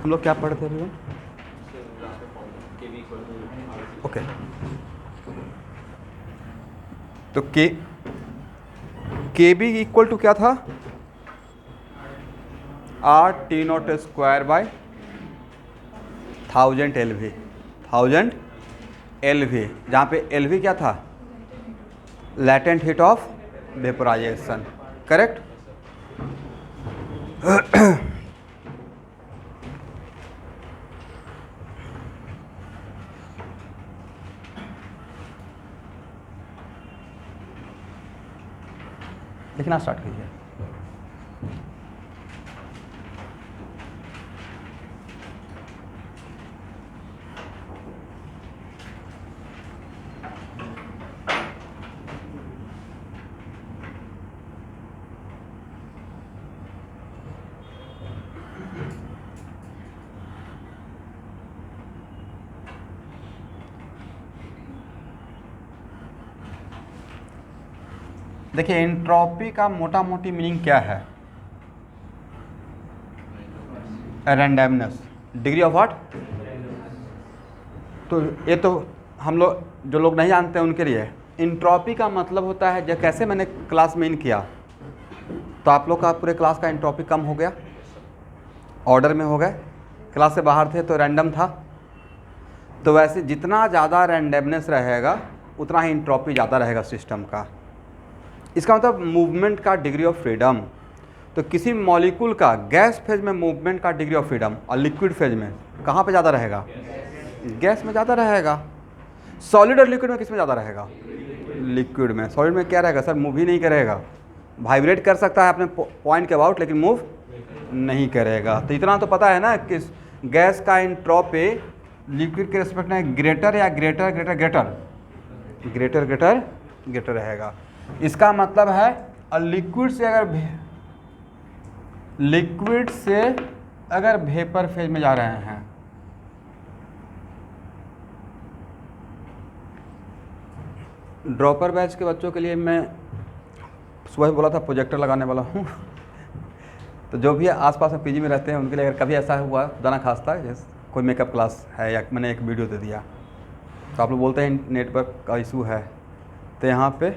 हम लोग क्या पढ़ते थे अभी? ओके, तो के बी इक्वल टू क्या था? R T not square by 1000 LV, 1000 LV, जहाँ पे LV क्या था? Latent heat of vaporisation, correct? लिखना स्टार्ट कीजिए। देखिए, एंट्रोपी का मोटा मोटी मीनिंग क्या है? Randomness, degree of what? तो ये तो हम लोग, जो लोग नहीं जानते हैं उनके लिए, एंट्रोपी का मतलब होता है, जब कैसे मैंने क्लास में इन किया तो आप लोग का पूरे क्लास का एंट्रोपी कम हो गया, ऑर्डर में हो गए, क्लास से बाहर थे तो रैंडम था। तो वैसे जितना ज़्यादा रैंडमनेस रहेगा उतना ही एंट्रोपी ज़्यादा रहेगा सिस्टम का। इसका मतलब मूवमेंट का डिग्री ऑफ फ्रीडम। तो किसी मॉलिक्यूल का गैस फेज में मूवमेंट का डिग्री ऑफ फ्रीडम और लिक्विड फेज में कहाँ पे ज़्यादा रहेगा? गैस में ज़्यादा रहेगा। सॉलिड और लिक्विड में किस में ज़्यादा रहेगा? लिक्विड में। सॉलिड में क्या रहेगा सर? मूव ही नहीं करेगा, वाइब्रेट कर सकता है अपने पॉइंट के अबाउट, लेकिन मूव नहीं करेगा। तो इतना तो पता है ना कि गैस का एंट्रोपी लिक्विड के रिस्पेक्ट में ग्रेटर या greater greater greater greater greater greater रहेगा। इसका मतलब है लिक्विड से अगर वेपर फेज में जा रहे हैं, ड्रॉपर बैच के बच्चों के लिए मैं सुबह बोला था प्रोजेक्टर लगाने वाला हूँ। तो जो भी आसपास में पीजी में रहते हैं उनके लिए अगर कभी ऐसा हुआ खुदा ना खास्ता, जैसे कोई मेकअप क्लास है या मैंने एक वीडियो दे दिया तो आप लोग बोलते हैं नेटवर्क का इशू है, तो यहाँ पे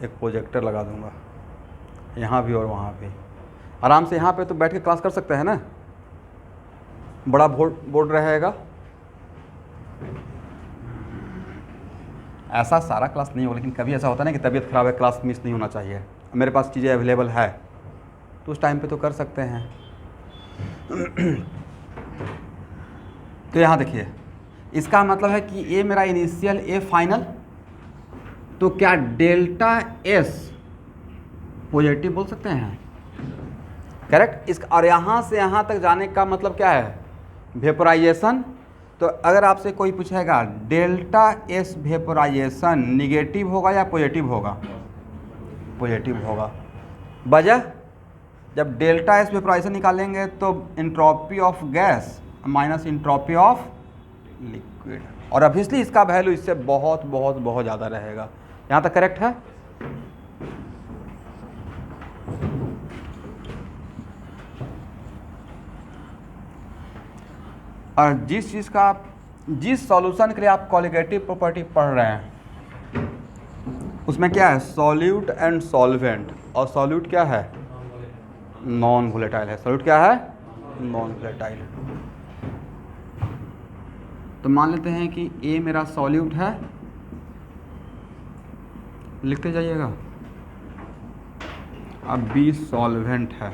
एक प्रोजेक्टर लगा दूँगा, यहाँ भी और वहाँ भी। आराम से यहाँ पे तो बैठ के क्लास कर सकते हैं ना, बड़ा बोर्ड रहेगा। ऐसा सारा क्लास नहीं होगा, लेकिन कभी ऐसा होता है ना कि तबीयत ख़राब है, क्लास मिस नहीं होना चाहिए, मेरे पास चीज़ें अवेलेबल है, तो उस टाइम पे तो कर सकते हैं। तो यहाँ देखिए, इसका मतलब है कि ए मेरा इनिशियल, ए फाइनल, तो क्या डेल्टा एस पॉजिटिव बोल सकते हैं? करेक्ट। इस और यहाँ से यहाँ तक जाने का मतलब क्या है? वेपोराइजेशन। तो अगर आपसे कोई पूछेगा डेल्टा एस वेपोराइजेशन निगेटिव होगा या पॉजिटिव होगा? पॉजिटिव होगा। वजह, जब डेल्टा एस वेपोराइजेशन निकालेंगे तो entropy of gas minus entropy of liquid, और ऑब्वियसली इसका वैल्यू इससे बहुत बहुत बहुत ज़्यादा रहेगा। यहाँ तक करेक्ट है? और जिस सॉल्यूशन के लिए आप कॉलिगेटिव प्रॉपर्टी पढ़ रहे हैं उसमें क्या है? Solute and solvent. और सॉल्यूट क्या है? नॉन वोलेटाइल है। सॉल्यूट क्या है? Non volatile. तो मान लेते हैं कि ए मेरा सॉल्यूट है, लिखते जाइएगा, अब बी सॉल्वेंट है।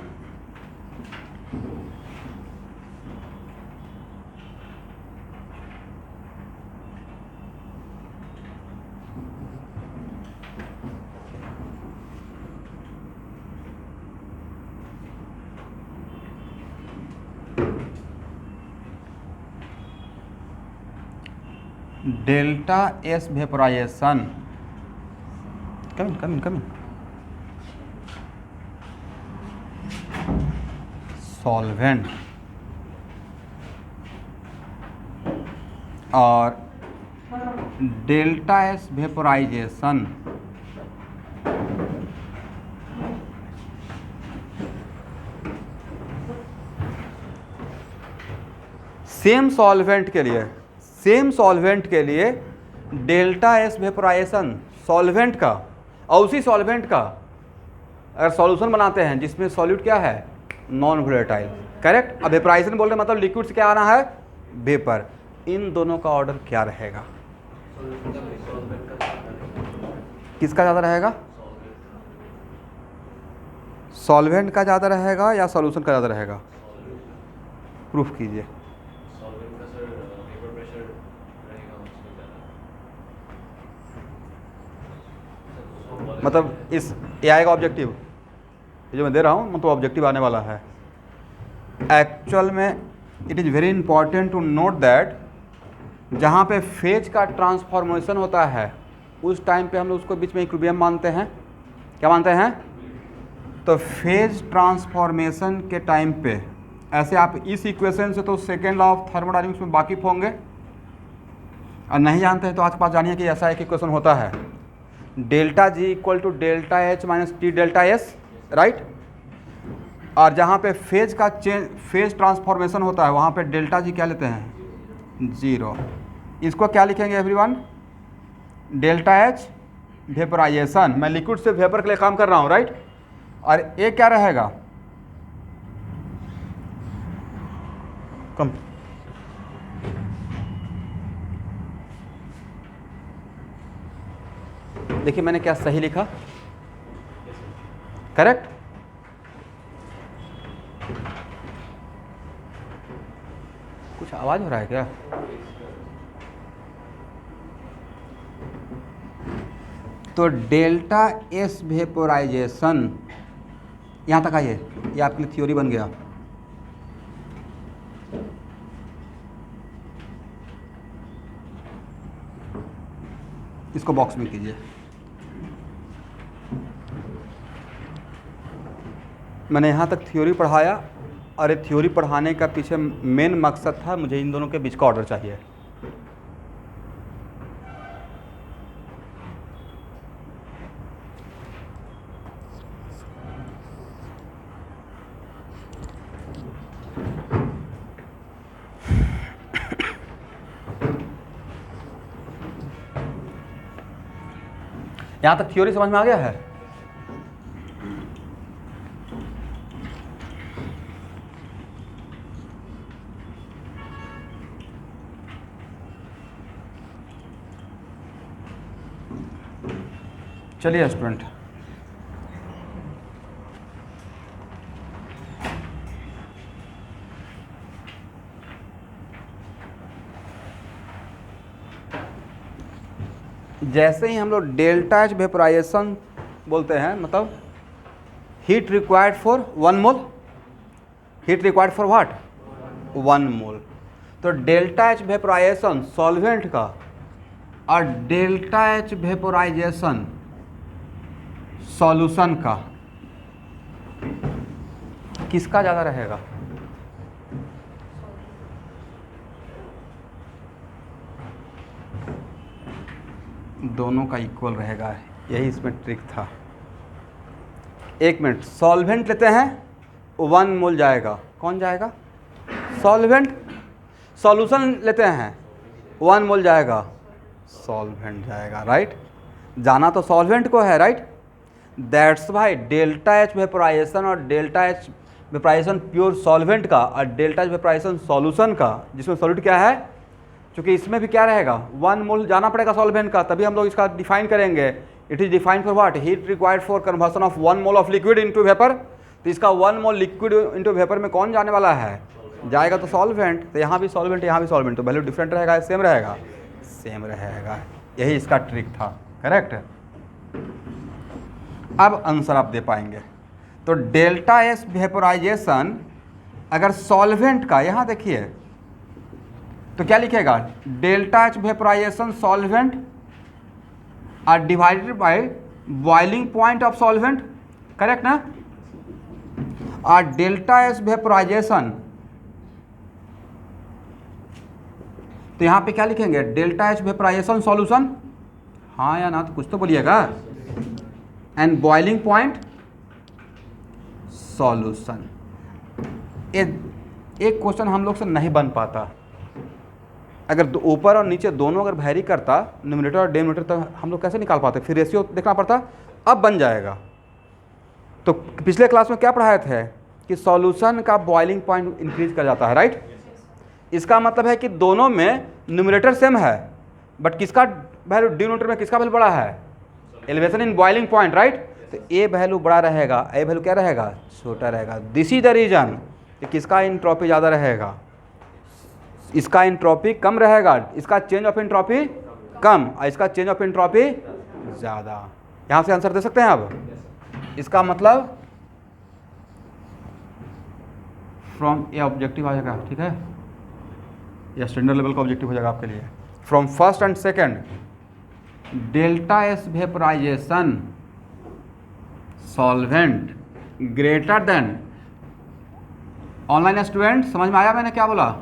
Delta S vaporisation, coming solvent, और delta S vaporisation same solvent के लिए डेल्टा एस वेपोराइजेशन सॉल्वेंट का और उसी सॉल्वेंट का अगर सॉल्यूशन बनाते हैं जिसमें सॉल्यूट क्या है, नॉन वोलेटाइल, करेक्ट। अब वेपोराइजेशन बोल रहे हैं मतलब लिक्विड से क्या आना है, वेपर। इन दोनों का ऑर्डर क्या रहेगा, किसका ज़्यादा रहेगा, सॉल्वेंट का ज़्यादा रहेगा या सॉल्यूशन का ज़्यादा रहेगा, प्रूफ कीजिए। मतलब इस ये आएगा ऑब्जेक्टिव, ये जो मैं दे रहा हूँ मतलब ऑब्जेक्टिव आने वाला है। एक्चुअल में it is very important to note that जहाँ पे फेज का ट्रांसफॉर्मेशन होता है उस टाइम पे हम लोग उसको बीच में इक्विलिब्रियम मानते हैं। क्या मानते हैं, तो फेज ट्रांसफॉर्मेशन के टाइम पे ऐसे आप इस इक्वेशन से तो सेकेंड लॉ ऑफ थर्मोडायनामिक्स में वाकिफ होंगे, और नहीं जानते हैं तो आज के पास जानिए कि ऐसा एक इक्वेशन होता है, delta G equal to delta H minus T delta S, right. और जहाँ पे फेज का फेज ट्रांसफॉर्मेशन होता है वहाँ पे डेल्टा जी क्या लेते हैं, 0। इसको क्या लिखेंगे एवरीवन, डेल्टा एच वेपोराइजेशन, मैं लिक्विड से वेपर के लिए काम कर रहा हूँ, राइट। और ये क्या रहेगा, कम देखिए मैंने क्या सही लिखा, करेक्ट। कुछ आवाज हो रहा है क्या, तो डेल्टा एस वेपोराइजेशन यहाँ तक आइए, ये आपके लिए थ्योरी बन गया। इसको बॉक्स में कीजिए। मैंने यहाँ तक थ्योरी पढ़ाया और ये थ्योरी पढ़ाने का पीछे मेन मकसद था, मुझे इन दोनों के बीच का ऑर्डर चाहिए। यहाँ तक थ्योरी समझ में आ गया है। चलिए स्टूडेंट, जैसे ही हम लोग डेल्टा एच वेपोराइजेशन बोलते हैं मतलब heat required for 1 mole, heat required for what, 1 मोल। तो डेल्टा एच वेपोराइजेशन सॉल्वेंट का और डेल्टा एच वेपोराइजेशन सॉल्यूशन का किसका ज़्यादा रहेगा, दोनों का इक्वल रहेगा, यही इसमें ट्रिक था। एक मिनट, सॉल्वेंट लेते हैं 1 मोल जाएगा, कौन जाएगा, सॉल्वेंट। सॉल्यूशन लेते हैं 1 मोल जाएगा, सॉल्वेंट जाएगा, राइट। जाना तो सॉल्वेंट को है, right. That's why delta H vaporisation और delta H vaporisation pure solvent का और डेल्टा एच वेपोराइजेशन सॉल्यूशन का जिसमें सॉल्यूट क्या है, क्योंकि इसमें भी क्या रहेगा 1 मोल जाना पड़ेगा सॉल्वेंट का, तभी हम लोग इसका डिफाइन करेंगे। It is defined for what, heat required for conversion of 1 mole of liquid into vapour. तो इसका 1 मोल लिक्विड इनटू वेपर में कौन जाने वाला है, जाएगा तो सॉल्वेंट। तो यहाँ भी सॉल्वेंट यहाँ भी सॉल्वेंट, तो वैल्यू डिफरेंट रहेगा, सेम रहेगा, सेम रहेगा। यही इसका ट्रिक था, करेक्ट। अब आंसर आप दे पाएंगे। तो डेल्टा एस वेपोराइजेशन अगर सॉल्वेंट का, यहाँ देखिए तो क्या लिखेगा, delta H vaporisation solvent R divided by boiling point of solvent, correct ना। और डेल्टा एस वेपोराइजेशन, तो यहाँ पे क्या लिखेंगे, डेल्टा एच वेपोराइजेशन सॉल्यूशन, हाँ या ना, तो कुछ तो बोलिएगा। And boiling point solution. एक क्वेश्चन हम लोग से नहीं बन पाता, अगर ऊपर और नीचे दोनों अगर वैरी करता न्यूमरेटर और डिनोमिनेटर, तो हम लोग कैसे निकाल पाते? फिर रेशियो देखना पड़ता। अब बन जाएगा। तो पिछले क्लास में क्या पढ़ाए थे कि सॉल्यूशन का बॉइलिंग पॉइंट इंक्रीज कर जाता है, राइट। इसका मतलब है कि दोनों में न्यूमरेटर सेम है, बट किसका वैल्यू डिनोमिनेटर में किसका वैल्यू बड़ा है? Elevation in boiling point, right. तो ए वैल्यू बड़ा रहेगा, ए वैल्यू क्या रहेगा? छोटा रहेगा। दिस इज द रीजन कि किसका इंट्रोपी ज़्यादा रहेगा, इसका इंट्रोपी कम रहेगा, इसका चेंज ऑफ इंट्रोपी कम और इसका चेंज ऑफ इंट्रोपी ज़्यादा। यहाँ से आंसर दे सकते हैं अब। इसका मतलब फ्रॉम ए ऑब्जेक्टिव आ जाएगा, ठीक है, या स्टैंडर्ड लेवल का ऑब्जेक्टिव हो जाएगा आपके लिए। From first and second, delta S vaporisation solvent greater than. Online student समझ में आया मैंने क्या बोला?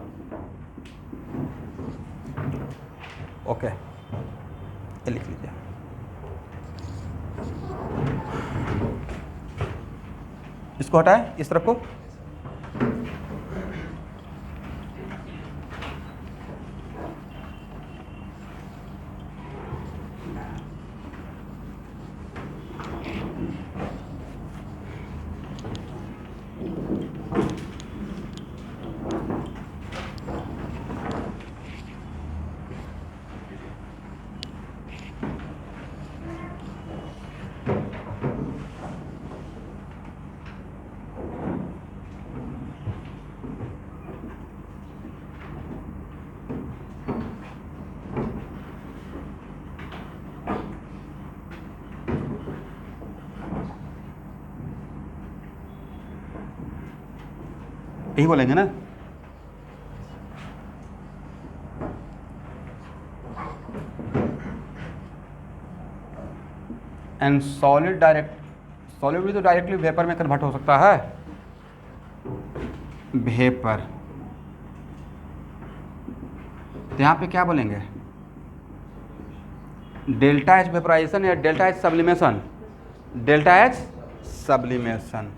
ओके, ये लिख लीजिए। इसको हटाए, इस तरफ को। यही बोलेंगे ना। एंड सॉलिड सॉलिड भी तो डायरेक्टली वेपर में कन्वर्ट हो सकता है, वेपर। तो यहाँ पे क्या बोलेंगे? डेल्टा एच वेपराइजेशन या delta H sublimation? Delta H sublimation.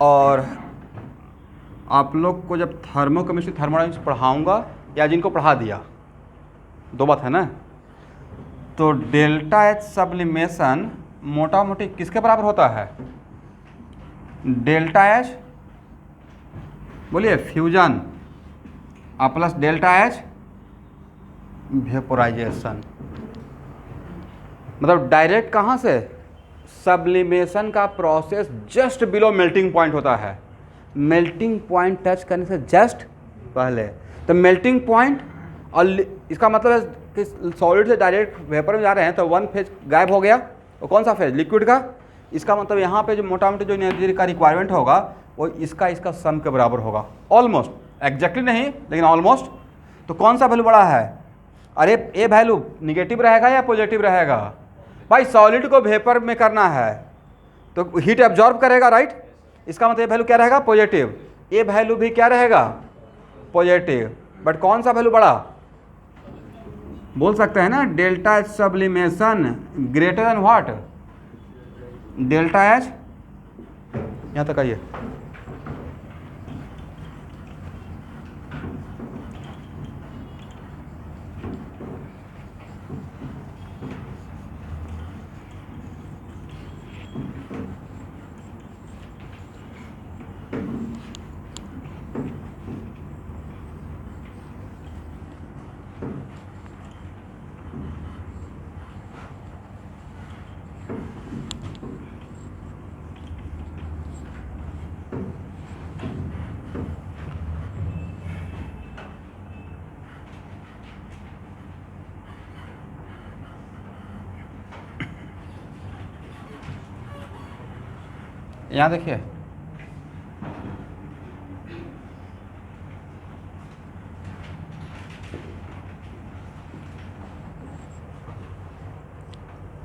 और आप लोग को जब थर्मोकेमिस्ट्री थर्मोडायनेमिक्स पढ़ाऊंगा या जिनको पढ़ा दिया, दो बात है ना। तो डेल्टा एच सब्लिमेशन मोटा मोटी किसके बराबर होता है? डेल्टा एच, बोलिए, fusion plus delta H vaporisation. मतलब डायरेक्ट कहाँ से? सब्लिमेशन का process just below melting point होता है, मेल्टिंग पॉइंट टच करने से जस्ट पहले। तो मेल्टिंग पॉइंट, और इसका मतलब है कि सॉलिड से डायरेक्ट वेपर में जा रहे हैं तो वन फेज गायब हो गया। और कौन सा फेज? लिक्विड का। इसका मतलब यहाँ पे जो मोटा मोटी जो एनर्जी का रिक्वायरमेंट होगा वो इसका सम के बराबर होगा, ऑलमोस्ट, एग्जैक्टली नहीं लेकिन ऑलमोस्ट। तो कौन सा वैल्यू बड़ा है? अरे ए वैल्यू निगेटिव रहेगा या पॉजिटिव रहेगा? भाई सॉलिड को वेपर में करना है तो हीट एब्जॉर्ब करेगा, राइट। इसका मतलब ए वैल्यू क्या रहेगा? पॉजिटिव। ए वैल्यू भी क्या रहेगा? पॉजिटिव। बट कौन सा वैल्यू बड़ा? बोल सकते हैं ना, delta H sublimation greater than what? Delta H, यहाँ तक आइए। यहाँ देखिए,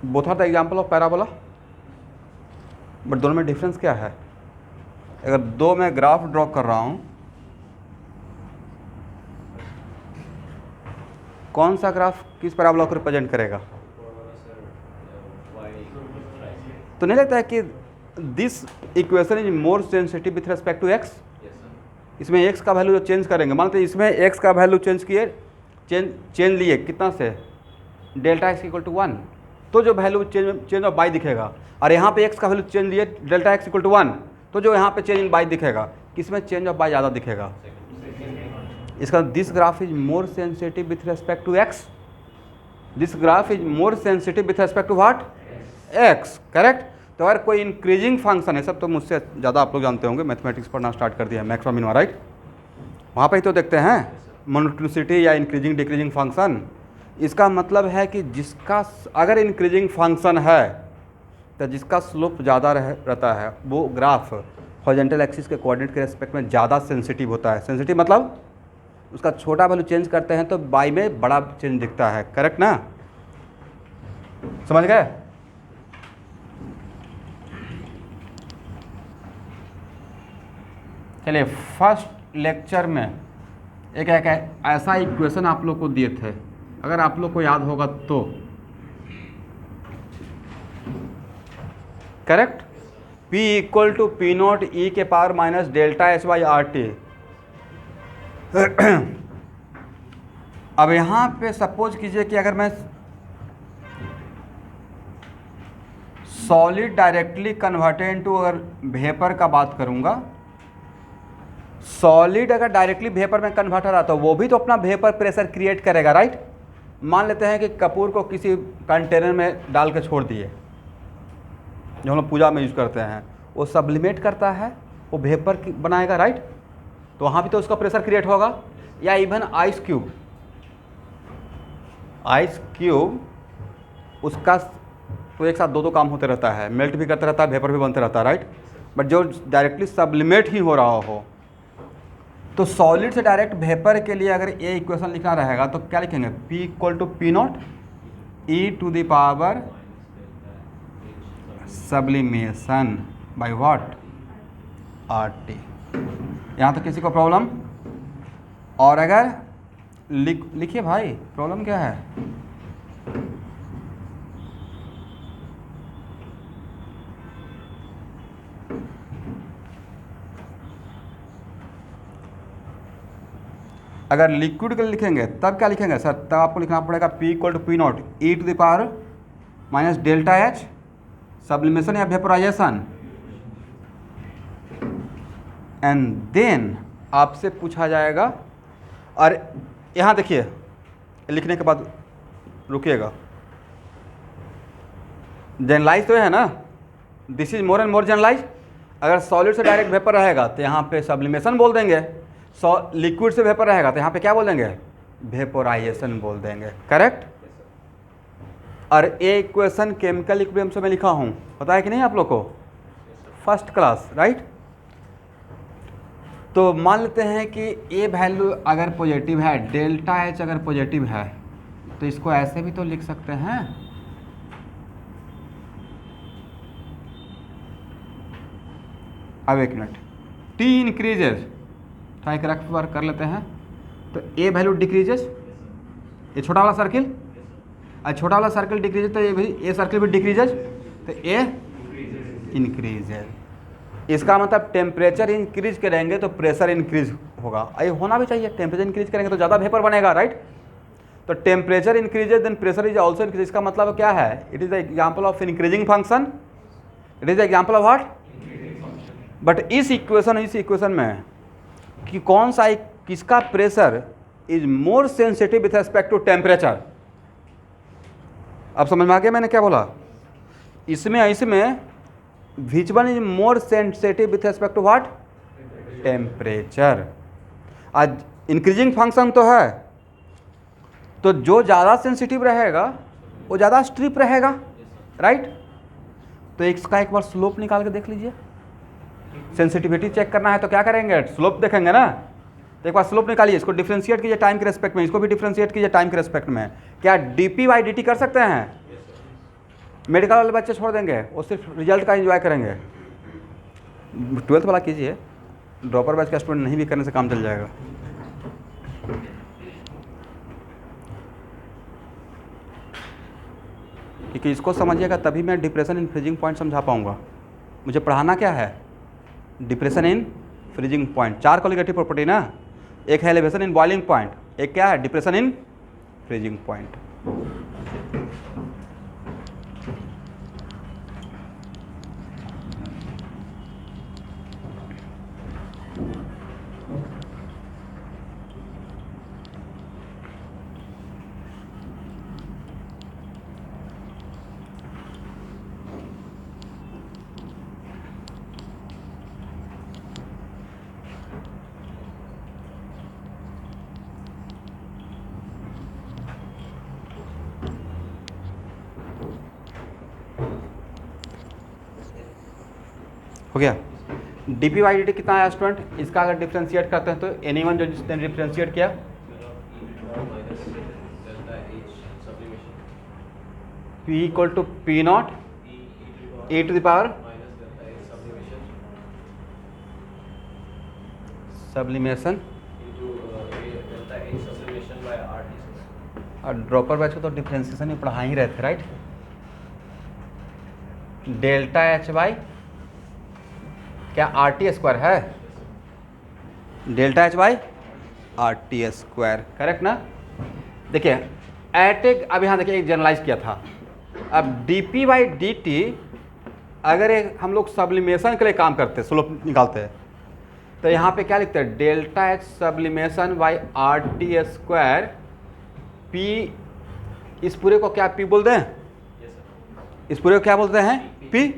both are the example of parabola, but दोनों में डिफरेंस क्या है? अगर दो मैं ग्राफ ड्रॉ कर रहा हूँ, कौन सा ग्राफ किस पैराबोला को रिप्रेजेंट करेगा? तो नहीं लगता है कि this equation is more sensitive with respect to x? इसमें एक्स का वैल्यू जो चेंज करेंगे, मानते हैं इसमें एक्स का वैल्यू चेंज किए, चेंज लिए कितना से, डेल्टा एक्स इक्वल टू 1, तो जो वैल्यू चेंज ऑफ बाई दिखेगा। और यहाँ पे एक्स का वैल्यू चेंज लिए डेल्टा एक्स इक्वल टू 1, तो जो यहाँ पे चेंज इन बाई दिखेगा, किसमें चेंज ऑफ बाई ज़्यादा दिखेगा। इसका this graph is more sensitive with respect to x, this graph is more sensitive with respect to what, x, correct. तो अगर कोई इंक्रीजिंग फंक्शन है, सब तो मुझसे ज़्यादा आप लोग जानते होंगे, मैथमेटिक्स पढ़ना स्टार्ट कर दिया है, मैक्स और मिनिमा, राइट, वहाँ पे ही तो देखते हैं मोनोटोनिसिटी या इंक्रीजिंग डिक्रीजिंग फंक्शन। इसका मतलब है कि जिसका अगर इंक्रीजिंग फंक्शन है तो जिसका स्लोप ज़्यादा रहता है वो ग्राफ हॉरिजॉन्टल एक्सिस के कोऑर्डिनेट के रेस्पेक्ट में ज़्यादा सेंसिटिव होता है। सेंसिटिव मतलब उसका छोटा वैल्यू चेंज करते हैं तो बाई में बड़ा चेंज दिखता है, करेक्ट ना, समझ गए। चलिए फर्स्ट लेक्चर में एक ऐसा इक्वेशन आप लोग को दिए थे, अगर आप लोग को याद होगा तो, correct, P equal to P naught e के power minus delta H by R T. अब यहाँ पे सपोज कीजिए कि अगर मैं सॉलिड डायरेक्टली कन्वर्टेड इनटू अगर वेपर का बात करूँगा, सॉलिड अगर डायरेक्टली वेपर में कन्वर्ट हो रहा तो वो भी तो अपना वेपर प्रेशर क्रिएट करेगा, राइट। मान लेते हैं कि कपूर को किसी कंटेनर में डाल के छोड़ दिए, जो हम लोग पूजा में यूज़ करते हैं, वो सब्लिमेट करता है, वो वेपर बनाएगा, राइट। तो वहाँ भी तो उसका प्रेशर क्रिएट होगा। या इवन आइस क्यूब, उसका तो एक साथ दो काम होते रहता है, मेल्ट भी करता रहता है, वेपर भी बनते रहता है, राइट। बट जो डायरेक्टली सब्लिमेट ही हो रहा हो, तो सॉलिड से डायरेक्ट वेपर के लिए अगर ये इक्वेशन लिखना रहेगा तो क्या लिखेंगे, P equal to P naught e to the power sublimation by what, R T. यहाँ तो किसी को प्रॉब्लम, और अगर लिखिए भाई प्रॉब्लम क्या है। अगर लिक्विड के लिए लिखेंगे तब क्या लिखेंगे सर, तब आपको लिखना पड़ेगा P equal to P naught e to the power minus delta H, sublimation या वेपोराइजेशन, एंड देन आपसे पूछा जाएगा। और यहाँ देखिए लिखने के बाद रुकिएगा, जनरलाइज तो है ना, this is more and more generalise. अगर सॉलिड से डायरेक्ट वेपर रहेगा तो यहाँ पे सब्लिमेशन बोल देंगे, लिक्विड से वेपर रहेगा तो यहाँ पे क्या बोल देंगे, वेपोराइजेशन बोल देंगे, करेक्ट। और ये इक्वेशन केमिकल इक्विलिब्रियम से मैं लिखा हूँ, पता है कि नहीं आप लोग को, फर्स्ट क्लास, राइट। तो मान लेते हैं कि ए वैल्यू अगर पॉजिटिव है, डेल्टा एच अगर पॉजिटिव है, तो इसको ऐसे भी तो लिख सकते हैं, अब एक मिनट, टी इंक्रीजेज, तो एक रफ वर्क कर लेते हैं, तो ए वैल्यू डिक्रीजेज, ये छोटा वाला सर्किल, और छोटा वाला सर्किल डिक्रीजेज तो ये भी, ए सर्किल भी डिक्रीजेज, तो ए इंक्रीजेज। इसका मतलब टेम्परेचर इंक्रीज करेंगे तो प्रेशर इंक्रीज होगा, ये होना भी चाहिए, टेम्परेचर इंक्रीज करेंगे तो ज़्यादा वेपर बनेगा, राइट। तो temperature increases then pressure is also increase. इसका मतलब क्या है, it is the example of increasing function, it is the example of what. But इस इक्वेशन में कि कौन सा किसका pressure is more sensitive with respect to temperature, अब समझ में आ गया मैंने क्या बोला। इसमें which one is more sensitive with respect to what, temperature. आज इंक्रीजिंग फंक्शन तो है, तो जो ज़्यादा सेंसिटिव रहेगा वो ज़्यादा स्ट्रिप रहेगा, राइट। तो इसका एक बार स्लोप निकाल के देख लीजिए, सेंसिटिविटी चेक करना है तो क्या करेंगे, स्लोप देखेंगे ना। तो एक बार स्लोप निकालिए, इसको डिफरेंशिएट कीजिए टाइम के रेस्पेक्ट में, इसको भी डिफरेंशिएट कीजिए टाइम के रेस्पेक्ट में। क्या dp बाई dt कर सकते हैं, मेडिकल वाले बच्चे छोड़ देंगे, वो सिर्फ रिजल्ट का एंजॉय करेंगे। 12th वाला कीजिए, ड्रॉपर बैच का स्टूडेंट नहीं भी करने से काम चल जाएगा। क्योंकि इसको समझिएगा तभी मैं डिप्रेशन इन फ्रीजिंग पॉइंट समझा पाऊंगा। मुझे पढ़ाना क्या है, depression in freezing point, 4 colligative property ना, एक है एलिवेशन इन बॉइलिंग पॉइंट, एक क्या है डिप्रेशन इन फ्रीजिंग पॉइंट। हो गया। D P by D T कितना है स्टूडेंट, इसका अगर डिफ्रेंशिएट करते हैं तो एनीवन जो जिसने डिफ्रेंशिएट किया P equal to P naught e to the power sublimation, और ड्रॉपर बैच को तो डिफ्रेंशिएशन में पढ़ा ही रहे थे राइट। डेल्टा एच बाई क्या आर टी स्क्वायर है, delta H by R T square, correct ना। देखिए एटेक, अब यहाँ देखिए एक जनरलाइज किया था। अब D P by D T अगर एक हम लोग सब्लिमेशन के लिए काम करते हैं, स्लोप निकालते हैं, तो यहाँ पे क्या लिखते हैं, delta H sublimation by R T square P, इस पूरे को क्या पी बोलते हैं, इस पूरे को क्या बोलते हैं पी,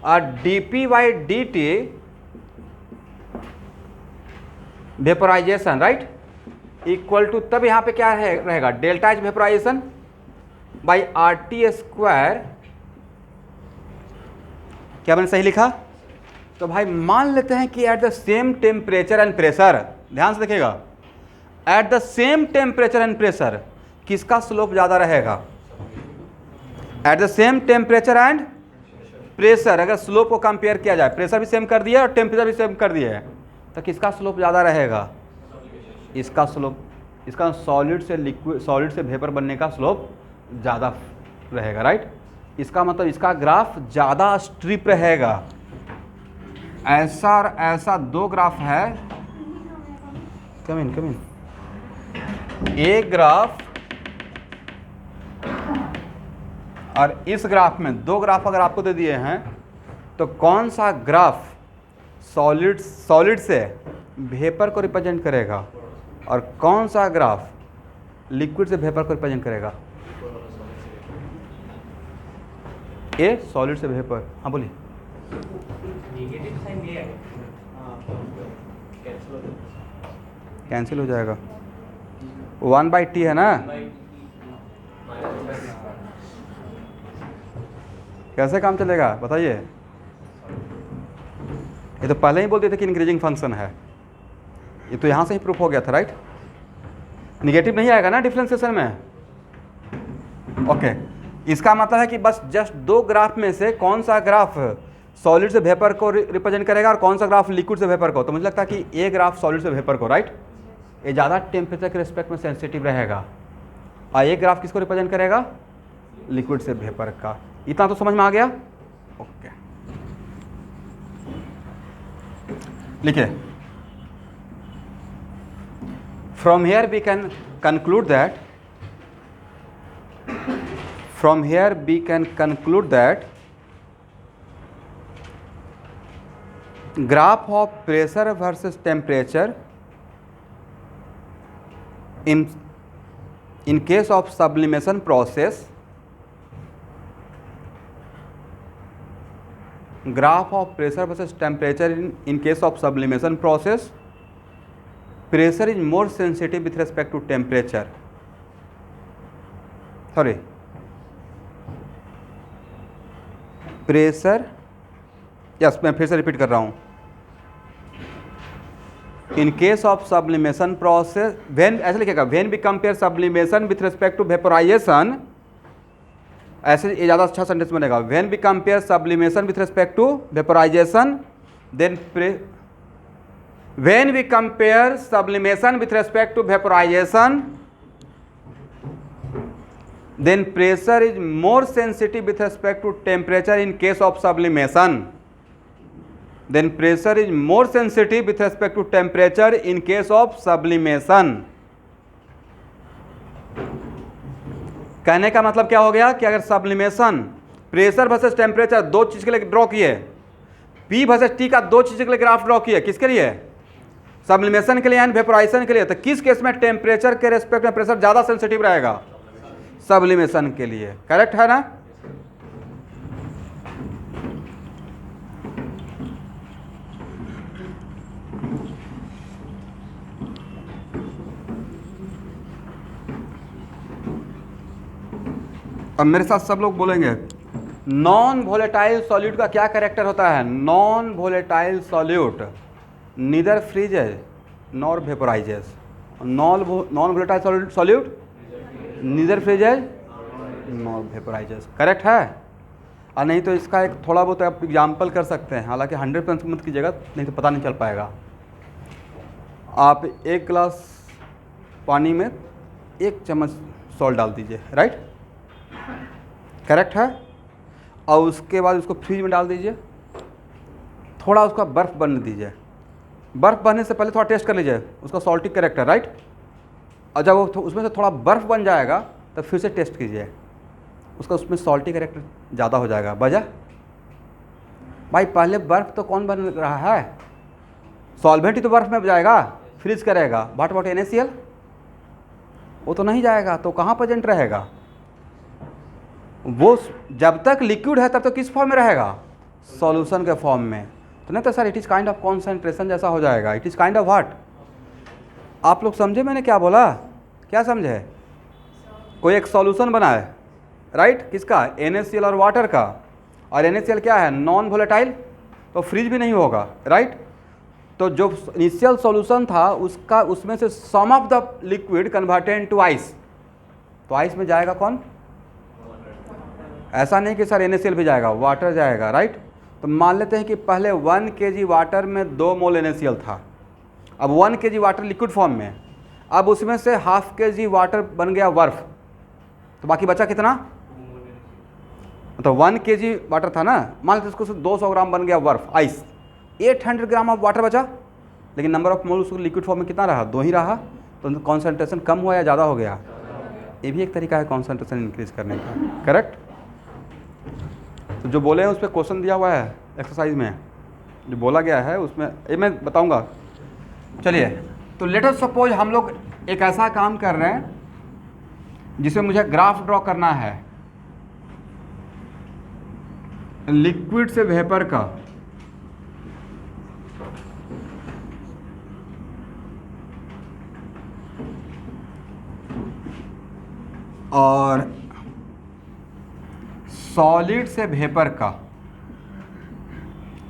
और D P by D T vaporisation right, equal to, तब यहाँ पे क्या रहेगा delta H vaporisation by R T square, क्या मैंने सही लिखा। तो भाई मान लेते हैं कि at the same temperature and pressure, ध्यान से देखिएगा, at the same temperature and pressure किसका स्लोप ज़्यादा रहेगा, at the same temperature and pressure, अगर स्लोप को कंपेयर किया जाए, प्रेशर भी सेम कर दिया और टेम्परेचर भी सेम कर दिया है, तो किसका स्लोप ज़्यादा रहेगा, इसका स्लोप, इसका सॉलिड से लिक्विड, सॉलिड से वेपर बनने का स्लोप ज़्यादा रहेगा राइट। इसका मतलब इसका ग्राफ ज़्यादा स्ट्रिप रहेगा। ऐसा और ऐसा दो ग्राफ है, कम इन, एक ग्राफ और इस ग्राफ में, दो ग्राफ अगर आपको दे दिए हैं तो कौन सा ग्राफ सॉलिड से वेपर को रिप्रेजेंट करेगा और कौन सा ग्राफ लिक्विड से वेपर को रिप्रेजेंट करेगा, ए सॉलिड से वेपर, हाँ बोलिए। कैंसिल हो जाएगा, 1/t है ना, कैसे काम चलेगा बताइए। ये तो पहले ही बोल दिए थे कि इंक्रीजिंग फंक्शन है, ये तो यहाँ से ही प्रूफ हो गया था राइट। निगेटिव नहीं आएगा ना डिफरेंशिएशन में, ओके। इसका मतलब है कि बस जस्ट दो ग्राफ में से कौन सा ग्राफ सॉलिड से वेपर को रिप्रेजेंट करेगा और कौन सा ग्राफ लिक्विड से वेपर को, तो मुझे लगता है कि ये ग्राफ सॉलिड से वेपर को राइट, ये ज़्यादा टेम्परेचर के रिस्पेक्ट में सेंसिटिव रहेगा, और ये ग्राफ किसको रिप्रेजेंट करेगा, लिक्विड से वेपर का। इतना तो समझ में आ गया, ओके। लिखिए, from here we can conclude that, from here we can conclude that graph of pressure versus temperature in case of sublimation process, graph of pressure versus temperature in case of sublimation process, pressure is more sensitive with respect to temperature, sorry, pressure, yes मैं फिर से repeat कर रहा हूँ, in case of sublimation process, when ऐसे लिखेगा, when we compare sublimation with respect to vaporisation, ऐसे ये ज़्यादा अच्छा सेंटेंस बनेगा, when we compare sublimation with respect to vaporisation, then when we compare sublimation with respect to vaporisation, then pressure is more sensitive with respect to temperature in case of sublimation. Then pressure is more sensitive with respect to temperature in case of sublimation. कहने का मतलब क्या हो गया कि अगर sublimation pressure versus temperature दो चीज के लिए ड्रॉ किए, P वर्सेस T का दो चीज के लिए ग्राफ ड्रॉ किए, किसके लिए? सब्लिमेशन के लिए एंड वेपोराइजेशन के लिए। तो किस केस में टेम्परेचर के रेस्पेक्ट में प्रेशर ज्यादा सेंसिटिव रहेगा? सब्लिमेशन के लिए। करेक्ट है ना? अब मेरे साथ सब लोग बोलेंगे नॉन वोलेटाइल सॉल्यूट का क्या कैरेक्टर होता है? Non volatile solute neither freezes nor vaporises. Non volatile solute neither freezes nor vaporises. Correct है? और नहीं तो इसका एक थोड़ा बहुत आप एग्जाम्पल कर सकते हैं, हालांकि 100% मत कीजिएगा, नहीं तो पता नहीं चल पाएगा। आप एक गिलास पानी में 1 चम्मच सॉल्ट डाल दीजिए, राइट? करेक्ट है? और उसके बाद उसको फ्रिज में डाल दीजिए, थोड़ा उसका बर्फ़ बनने दीजिए। बर्फ़ बनने से पहले थोड़ा टेस्ट कर लीजिए उसका सॉल्टी कैरेक्टर, राइट? और जब वो उसमें से थोड़ा बर्फ़ बन जाएगा तो फिर से टेस्ट कीजिए, उसका उसमें सॉल्टी कैरेक्टर ज़्यादा हो जाएगा। वजह भाई पहले बर्फ़ तो कौन बन रहा है? सॉल्वेंट ही तो बर्फ़ में जाएगा, फ्रीज करेगा। But what NaCl? वो तो नहीं जाएगा, तो कहाँ प्रेजेंट रहेगा? वो जब तक लिक्विड है तब तक किस फॉर्म में रहेगा? सॉल्यूशन के फॉर्म में। तो नहीं तो sir it is kind of concentration जैसा हो जाएगा। It is kind of what? आप लोग समझे मैंने क्या बोला? क्या समझे? कोई एक सॉल्यूशन बना है, राइट? किसका? NaCl और वाटर का। और NaCl क्या है? नॉन वोलेटाइल, तो फ्रीज भी नहीं होगा, राइट? तो जो इनिशियल सॉल्यूशन था उसका, उसमें से some of the liquid converted into ice, तो आइस में जाएगा कौन? ऐसा नहीं कि सर NaCl भी जाएगा, वाटर जाएगा, राइट? तो मान लेते हैं कि पहले 1 kg वाटर में 2 मोल NaCl था। अब 1 kg वाटर लिक्विड फॉर्म में, अब उसमें से ½ kg वाटर बन गया बर्फ, तो बाकी बचा कितना? तो 1 kg वाटर था ना, मान लेते उसको 200 ग्राम बन गया बर्फ, आइस। 800 ग्राम ऑफ वाटर बचा, लेकिन नंबर ऑफ मोल उसको लिक्विड फॉर्म में कितना रहा? 2 ही रहा। तो कॉन्सेंट्रेशन कम हुआ या ज़्यादा हो गया? ये भी एक तरीका है कॉन्सेंट्रेशन इंक्रीज करने का। करेक्ट? तो जो बोले हैं उस पर क्वेश्चन दिया हुआ है एक्सरसाइज में, जो बोला गया है उसमें ये मैं बताऊंगा। चलिए, तो लेट अस सपोज हम लोग एक ऐसा काम कर रहे हैं जिसमें मुझे ग्राफ ड्रॉ करना है लिक्विड से वेपर का। और सॉलिड से वेपर का।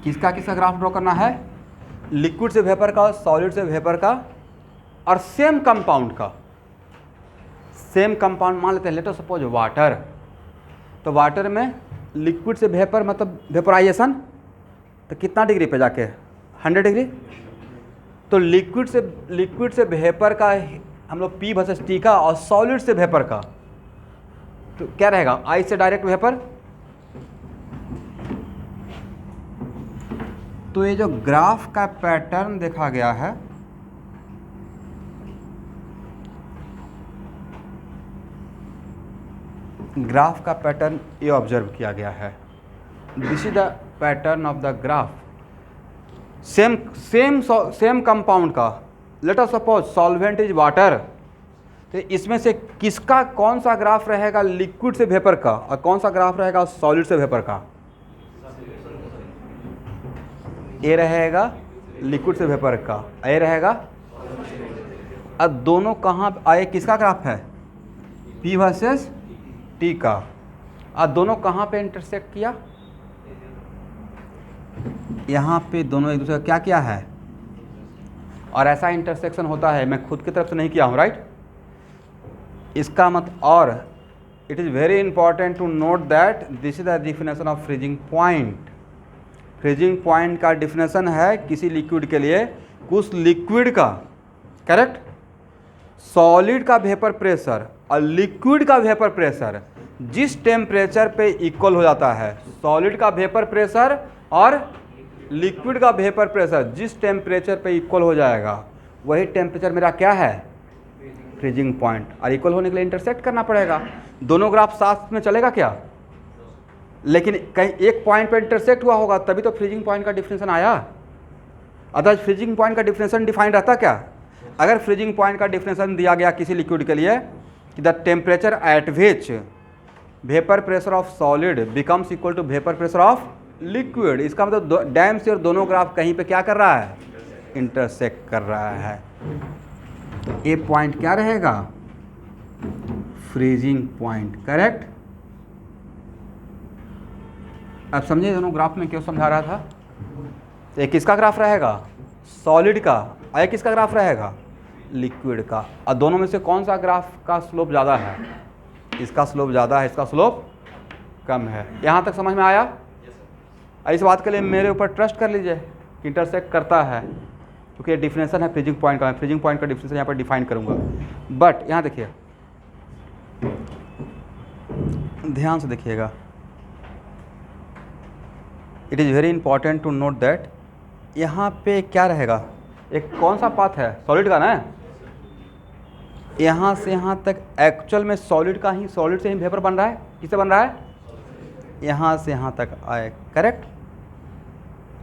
किसका किसका ग्राफ ड्रॉ करना है? लिक्विड से वेपर का, सॉलिड से वेपर का, और सेम कंपाउंड का। सेम कंपाउंड मान लेते हैं, लेट अस सपोज वाटर। तो वाटर में लिक्विड से वेपर मतलब वेपोराइजेशन, तो कितना डिग्री पे जाके? 100 डिग्री। तो लिक्विड से वेपर का हम लोग P वर्सेस T का, और सॉलिड से वेपर का तो क्या रहेगा? आई से डायरेक्ट वेपर। तो ये जो ग्राफ का पैटर्न देखा गया है, ग्राफ का पैटर्न ये ऑब्जर्व किया गया है। This is the pattern of the graph. Same compound का, let us suppose solvent is water. तो इसमें से किसका कौन सा ग्राफ रहेगा लिक्विड से वेपर का, और कौन सा ग्राफ रहेगा सॉलिड से वेपर का? ए रहेगा लिक्विड से वेपर का, ए रहेगा। अब दोनों कहाँ आए? किसका ग्राफ है? P वर्सेस T का। अब दोनों कहाँ पे इंटरसेक्ट किया? यहाँ पे दोनों एक दूसरे का क्या किया है? और ऐसा इंटरसेक्शन होता है, मैं खुद की तरफ से नहीं किया हूँ, राइट? इसका मतलब, और it is very important to note that this is the definition of freezing point. Freezing point का डिफिनेशन है किसी लिक्विड के लिए, उस लिक्विड का, करेक्ट, सॉलिड का वेपर प्रेशर और लिक्विड का वेपर प्रेशर जिस टेम्परेचर पे इक्वल हो जाता है, सॉलिड का वेपर प्रेशर और लिक्विड का वेपर प्रेशर जिस टेम्परेचर पे इक्वल हो जाएगा वही टेम्परेचर मेरा क्या है, फ्रीजिंग पॉइंट। और इक्वल होने के लिए इंटरसेक्ट करना पड़ेगा। दोनों ग्राफ साथ में चलेगा क्या, लेकिन कहीं एक पॉइंट पे इंटरसेक्ट हुआ होगा तभी तो फ्रीजिंग पॉइंट का डिफरेंशन आया। अतः फ्रीजिंग पॉइंट का डिफरेंशन डिफाइंड रहता क्या, अगर फ्रीजिंग पॉइंट का डिफरेंशन दिया गया किसी लिक्विड के लिए कि the temperature at which vapour pressure of solid becomes equal to vapour pressure of liquid, इसका मतलब डैम से और दोनों ग्राफ कहीं पे क्या कर रहा है, इंटरसेक्ट कर रहा है। तो ए पॉइंट क्या रहेगा, फ्रीजिंग पॉइंट, करेक्ट। अब समझिए दोनों ग्राफ में क्यों समझा रहा था। एक किसका ग्राफ रहेगा, सॉलिड का, और एक किसका ग्राफ रहेगा, लिक्विड का। और दोनों में से कौन सा ग्राफ का स्लोप ज़्यादा है, इसका स्लोप ज़्यादा है, इसका स्लोप कम है। यहाँ तक समझ में आया। इस बात के लिए मेरे ऊपर ट्रस्ट कर लीजिए कि इंटरसेक्ट करता है, क्योंकि डिफिनेशन है फ्रीजिंग पॉइंट का। मैं फ्रीजिंग पॉइंट का डिफिनेशन यहाँ पर डिफाइन करूँगा। बट यहाँ देखिए, ध्यान से देखिएगा, it is very important to note that यहाँ पे क्या रहेगा, एक कौन सा पाथ है, सॉलिड का ना, यहाँ से यहाँ तक एक्चुअल में सॉलिड का ही, सॉलिड से ही वेपर बन रहा है। किससे बन रहा है, यहाँ से यहाँ तक आए, करेक्ट।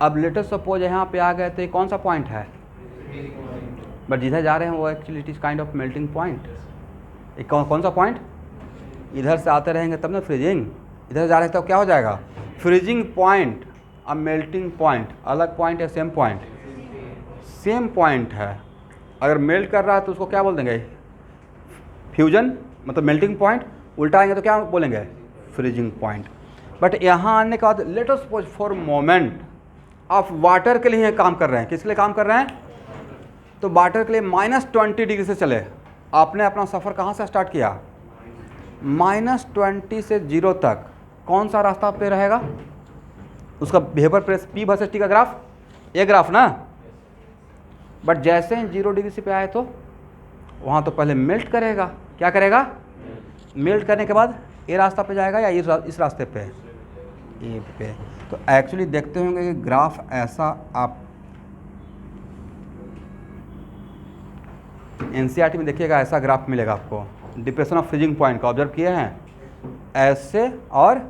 अब लेटेस्ट सपोज यहाँ पे आ गए तो ये कौन सा पॉइंट है, बट जिधर जा रहे हैं वो actually it is kind of melting point. एक कौन सा पॉइंट, इधर से आते रहेंगे तब ना फ्रीजिंग, इधर जा रहे हैं तो क्या हो जाएगा फ्रीजिंग पॉइंट। अब मेल्टिंग पॉइंट अलग पॉइंट है, सेम पॉइंट, सेम पॉइंट है। अगर मेल्ट कर रहा है तो उसको क्या बोल देंगे, फ्यूजन, मतलब मेल्टिंग पॉइंट। उल्टा आएंगे तो क्या बोलेंगे, फ्रीजिंग पॉइंट। बट यहाँ आने के बाद late us suppose for moment आप वाटर के लिए काम कर रहे हैं, किसके लिए काम कर रहे हैं, तो वाटर के लिए -20 डिग्री से चले। आपने अपना सफ़र कहाँ से स्टार्ट किया, -20 से 0 तक। कौन सा रास्ता पे रहेगा, उसका vapour press P versus T का ग्राफ, ये ग्राफ ना। बट जैसे ही 0 डिग्री से पे आए तो वहाँ तो पहले मेल्ट करेगा। क्या करेगा, मेल्ट करने के बाद ये रास्ता पे जाएगा या इस रास्ते पे, ए पे। तो एक्चुअली देखते होंगे कि ग्राफ ऐसा आप एनसीईआरटी में देखिएगा, ऐसा ग्राफ मिलेगा आपको, डिप्रेशन ऑफ फ्रीजिंग पॉइंट का। ऑब्जर्व किए हैं, ऐसे और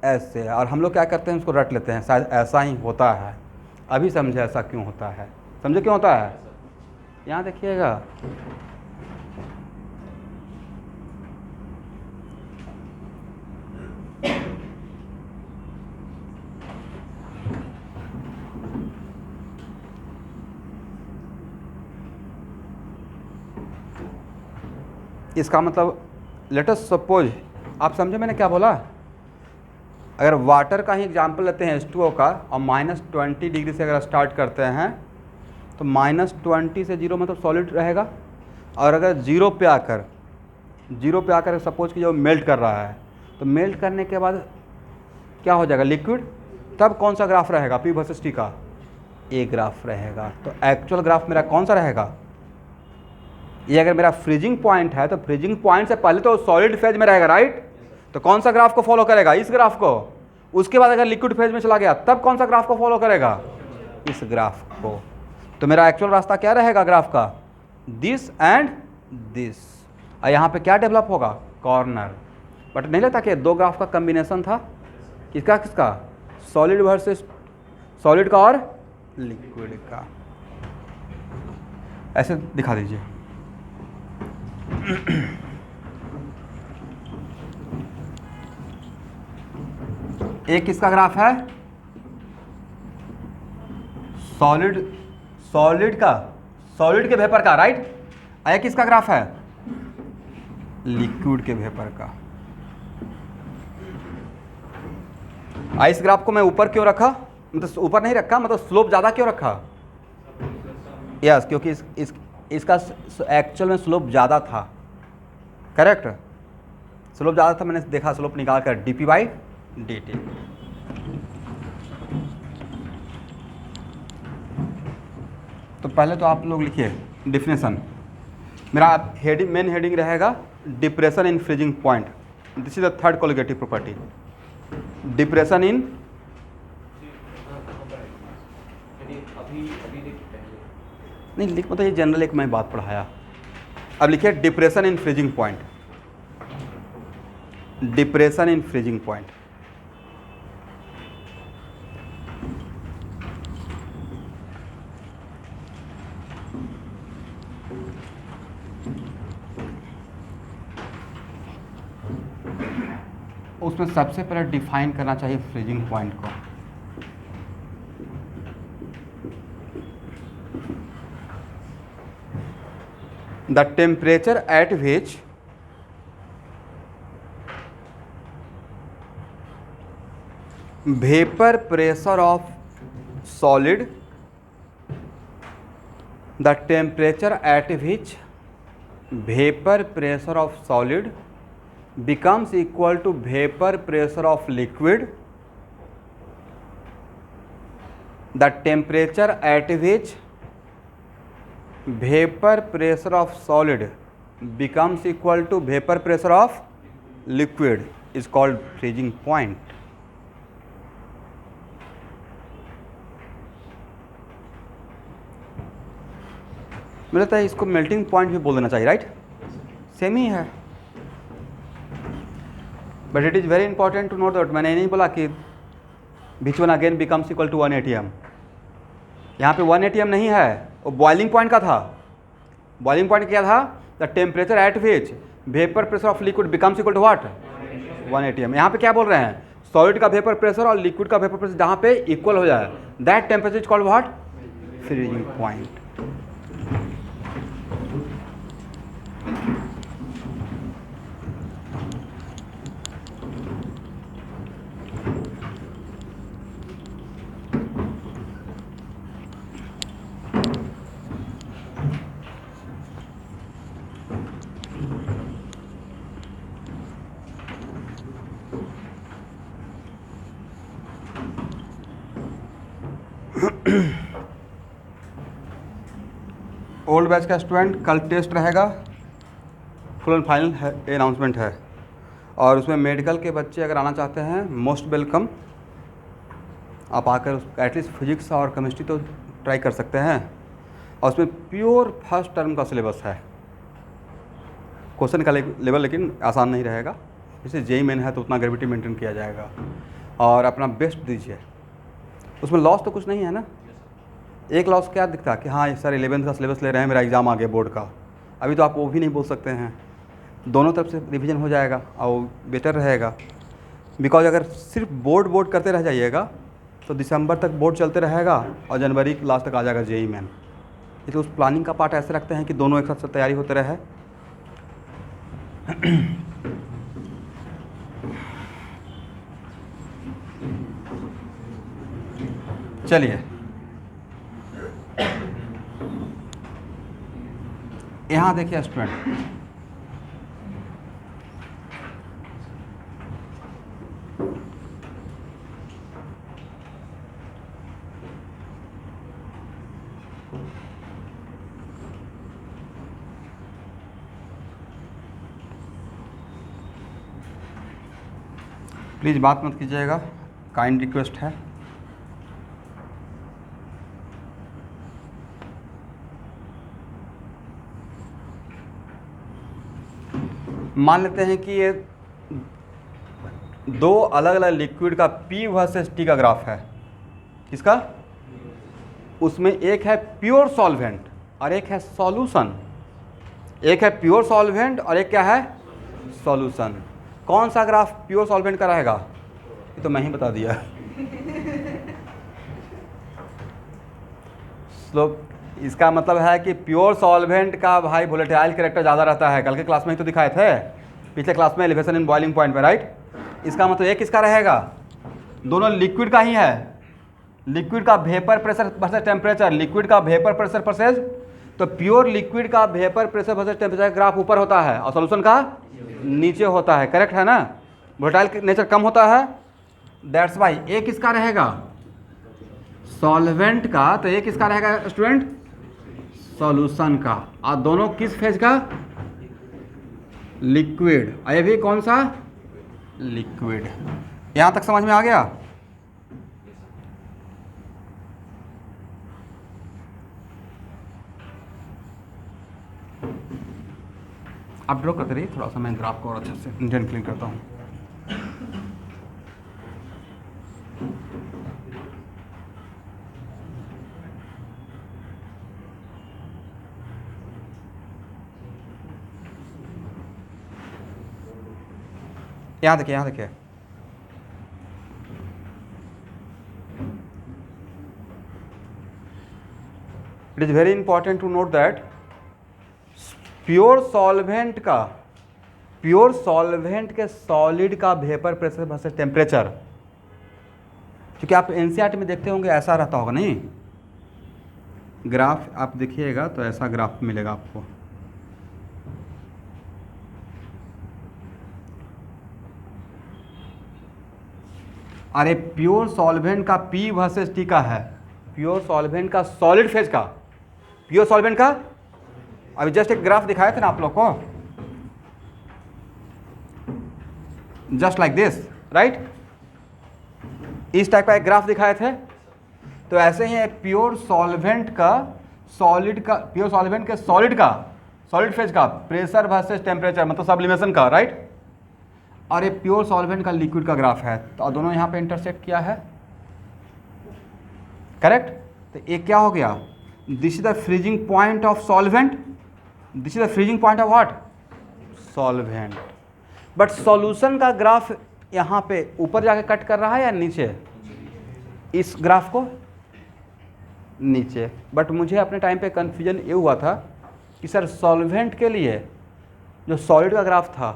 ऐसे। और हम लोग क्या करते हैं, उसको रट लेते हैं, शायद ऐसा ही होता है। अभी समझे ऐसा क्यों होता है, समझे क्यों होता है। यहाँ देखिएगा, इसका मतलब लेट अस सपोज, आप समझे मैंने क्या बोला। अगर वाटर का ही एग्जांपल लेते हैं H2O का, और -20 डिग्री से अगर स्टार्ट करते हैं तो -20 से 0 मतलब सॉलिड रहेगा। और अगर 0 पे आकर सपोज कि जो मेल्ट कर रहा है, तो मेल्ट करने के बाद क्या हो जाएगा, लिक्विड। तब कौन सा ग्राफ रहेगा, P वर्सेस T का, ए ग्राफ रहेगा। तो एक्चुअल ग्राफ मेरा कौन सा रहेगा, ये अगर मेरा फ्रीजिंग पॉइंट है तो फ्रीजिंग पॉइंट से पहले तो सॉलिड फेज में रहेगा, राइट। तो कौन सा ग्राफ को फॉलो करेगा, इस ग्राफ को। उसके बाद अगर लिक्विड फेज में चला गया तब कौन सा ग्राफ को फॉलो करेगा, इस ग्राफ को। तो मेरा एक्चुअल रास्ता क्या रहेगा ग्राफ का, दिस एंड दिस। और यहाँ पे क्या डेवलप होगा, कॉर्नर। बट नहीं लगता कि दो ग्राफ का कम्बिनेशन था, किसका किसका, सॉलिड वर्सेस सॉलिड का और लिक्विड का। ऐसे दिखा दीजिए। एक किसका ग्राफ है, सॉलिड के वेपर का, राइट। एक किसका ग्राफ है, लिक्विड के वेपर का। इस ग्राफ को मैं ऊपर क्यों रखा, मतलब ऊपर नहीं रखा, मतलब स्लोप ज़्यादा क्यों रखा, यस क्योंकि इसका एक्चुअल में स्लोप ज़्यादा था, करेक्ट। स्लोप ज़्यादा था, मैंने देखा स्लोप निकाल कर dp/dt। तो पहले तो आप लोग लिखिए डिफिनेशन। मेरा मेन हेडिंग रहेगा depression in freezing point. This is the third colligative property, depression in नहीं लिख, मतलब ये जनरल एक मैं बात पढ़ाया। अब लिखिए depression in freezing point, depression in freezing point. उसमें सबसे पहले डिफाइन करना चाहिए फ्रीजिंग पॉइंट को। The temperature at which vapor pressure of solid, the temperature at which vapor pressure of solid becomes equal to vapor pressure of liquid, the temperature at which vapor pressure of solid becomes equal to vapor pressure of liquid is called freezing point. मुझे लगता है इसको melting point भी बोल देना चाहिए, right? Same ही है, but it is very important to note that मैंने ये नहीं बोला कि which one again becomes equal to 1 atm। यहाँ पे 1 atm नहीं है, वो बॉइलिंग पॉइंट का था। बॉइलिंग पॉइंट क्या था? The temperature at which vapour pressure of liquid becomes equal to what? 1 atm। यहाँ पे क्या बोल रहे हैं? सॉलिड का वेपर प्रेशर और लिक्विड का वेपर प्रेशर जहाँ पे इक्वल हो जाए, that temperature is called what? Freezing point. Old batch का स्टूडेंट, कल टेस्ट रहेगा, फुल एंड फाइनल है, अनाउंसमेंट है, और उसमें मेडिकल के बच्चे अगर आना चाहते हैं मोस्ट वेलकम। आप आकर एटलीस्ट फिजिक्स और केमिस्ट्री तो ट्राई कर सकते हैं, और उसमें प्योर फर्स्ट टर्म का सिलेबस है। क्वेश्चन का लेवल लेकिन आसान नहीं रहेगा, जैसे जेई मेन है तो उतना ग्रेविटी मेंटेन किया जाएगा, और अपना बेस्ट दीजिए। उसमें लॉस तो कुछ नहीं है ना? एक लॉस क्या दिखता है कि हाँ सर 11th का सिलेबस ले रहे हैं, मेरा एग्ज़ाम आ गया बोर्ड का। अभी तो आप वो भी नहीं बोल सकते हैं। दोनों तरफ से रिवीजन हो जाएगा और बेटर रहेगा। बिकॉज अगर सिर्फ बोर्ड करते रह जाइएगा तो दिसंबर तक बोर्ड चलते रहेगा और जनवरी के लास्ट तक आ जाएगा जेई मेन। इसलिए उस प्लानिंग का पार्ट ऐसे रखते हैं कि दोनों एक साथ तैयारी होते रहे। चलिए यहाँ देखिए स्टूडेंट, प्लीज़ बात मत कीजिएगा, काइंड रिक्वेस्ट है। मान लेते हैं कि ये दो अलग अलग लिक्विड का P वर्सेस T का ग्राफ है। किसका? उसमें एक है प्योर सॉल्वेंट और एक है सॉल्यूशन। एक है प्योर सॉल्वेंट और एक क्या है? सॉल्यूशन। कौन सा ग्राफ प्योर सॉल्वेंट का रहेगा? ये तो मैं ही बता दिया। स्लोप, इसका मतलब है कि प्योर सॉल्वेंट का भाई वोलेटाइल कैरेक्टर ज़्यादा रहता है। कल के क्लास में ही तो दिखाए थे, पिछले क्लास में एलिवेशन इन बॉइलिंग पॉइंट में, राइट? इसका मतलब एक किसका रहेगा? दोनों लिक्विड का ही है। लिक्विड का vapour pressure versus temperature, liquid का वेपर प्रेशर वर्सेस, तो प्योर लिक्विड का vapour pressure versus temperature graph ऊपर होता है और सॉल्यूशन का नीचे होता है। करेक्ट है ना? वोलेटाइल नेचर कम होता है, दैट्स वाई एक किसका रहेगा? सॉल्वेंट का। तो एक किसका रहेगा स्टूडेंट? सॉल्यूशन का। और दोनों किस फेज का? लिक्विड। और ये भी कौन सा? लिक्विड। यहां तक समझ में आ गया? आप ड्रॉ करते रहिए, थोड़ा सा मैं ग्राफ को और अच्छे से नीट एंड क्लीन करता हूँ। यहाँ देखिए, यहाँ देखिए, it is very important to note that pure solvent के सॉलिड का वेपर प्रेशर वर्सेस टेम्परेचर, क्योंकि आप एनसीईआरटी में देखते होंगे ऐसा रहता होगा नहीं, ग्राफ आप देखिएगा तो ऐसा ग्राफ मिलेगा आपको। अरे प्योर सॉल्वेंट का P वर्सेस T का है, प्योर सॉल्वेंट का सॉलिड फेज का, प्योर सॉल्वेंट का, अभी जस्ट एक ग्राफ दिखाया था ना आप लोग को, जस्ट लाइक दिस, राइट, इस टाइप का एक ग्राफ दिखाए थे। तो ऐसे ही एक प्योर सॉल्वेंट का सॉलिड का, प्योर सॉल्वेंट के सॉलिड का, सॉलिड फेज का प्रेशर वर्सेस टेम्परेचर मतलब सब्लिमेशन का, राइट, और ये प्योर सॉल्वेंट का लिक्विड का ग्राफ है, तो दोनों यहाँ पे इंटरसेक्ट किया है, करेक्ट। तो ये क्या हो गया, this is the freezing point of solvent, this is the freezing point of what, solvent. But solution का ग्राफ यहाँ पे ऊपर जाके कट कर रहा है या नीचे, इस ग्राफ को नीचे। बट मुझे अपने टाइम पे कन्फ्यूजन ये हुआ था कि सर सॉल्वेंट के लिए जो सॉलिड का ग्राफ था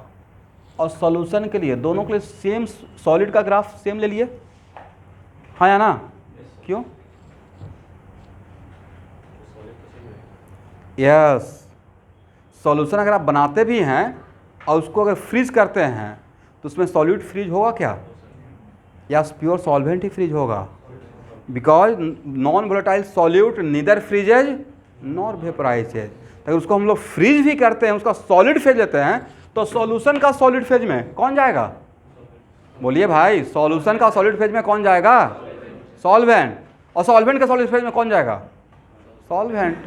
और सॉल्यूशन के लिए, दोनों के लिए सेम सॉलिड का ग्राफ सेम ले लिए, हाँ या ना, क्यों, यस, सॉल्यूशन अगर आप बनाते भी हैं और उसको अगर फ्रीज करते हैं तो उसमें सॉलिड फ्रीज होगा क्या, या प्योर सॉल्वेंट ही फ्रीज होगा, because non volatile solute neither freezes nor vaporises. अगर उसको हम लोग फ्रीज भी करते हैं, उसका सॉलिड फेज लेते हैं, तो सॉल्यूशन का सॉलिड फेज में कौन जाएगा, बोलिए भाई, सॉल्यूशन का सॉलिड फेज में कौन जाएगा, सॉल्वेंट, और सॉल्वेंट का सॉलिड फेज में कौन जाएगा, सॉल्वेंट।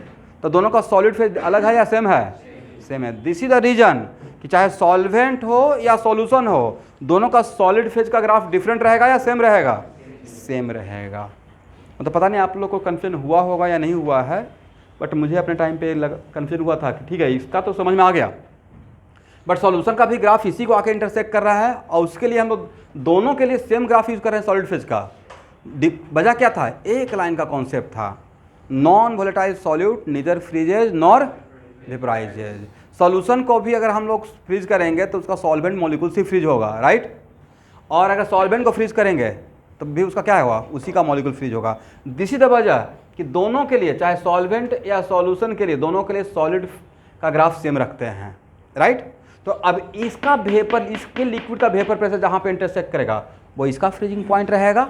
तो दोनों का सॉलिड फेज अलग है या सेम है, सेम है। दिस इज द रीजन कि चाहे सॉल्वेंट हो या सॉल्यूशन हो, दोनों का सॉलिड फेज का ग्राफ डिफरेंट रहेगा या सेम रहेगा, सेम रहेगा। तो पता नहीं आप लोग को कन्फ्यूजन हुआ होगा या नहीं हुआ है, बट मुझे अपने टाइम पे कन्फ्यूजन हुआ था कि ठीक है इसका तो समझ में आ गया, बट सॉल्यूशन का भी ग्राफ इसी को आके इंटरसेक्ट कर रहा है, और उसके लिए हम लोग दोनों के लिए सेम ग्राफ यूज कर रहे हैं सॉलिड फेज का। वजह क्या था, एक लाइन का कॉन्सेप्ट था, non volatile solute neither freezes nor vaporises. Solution को भी अगर हम लोग फ्रीज करेंगे तो उसका सॉल्वेंट मॉलिक्यूल से फ्रीज होगा, राइट, और अगर सॉल्वेंट को फ्रीज करेंगे तो भी उसका क्या होगा, उसी का मॉलिक्यूल फ्रीज होगा। दिस इज द वजह कि दोनों के लिए, चाहे सॉल्वेंट या सॉल्यूशन के लिए, दोनों के लिए सॉलिड का ग्राफ सेम रखते हैं, राइट। तो अब इसका वेपर, इसके लिक्विड का वेपर प्रेशर जहाँ पे इंटरसेक्ट करेगा वो इसका फ्रीजिंग पॉइंट रहेगा,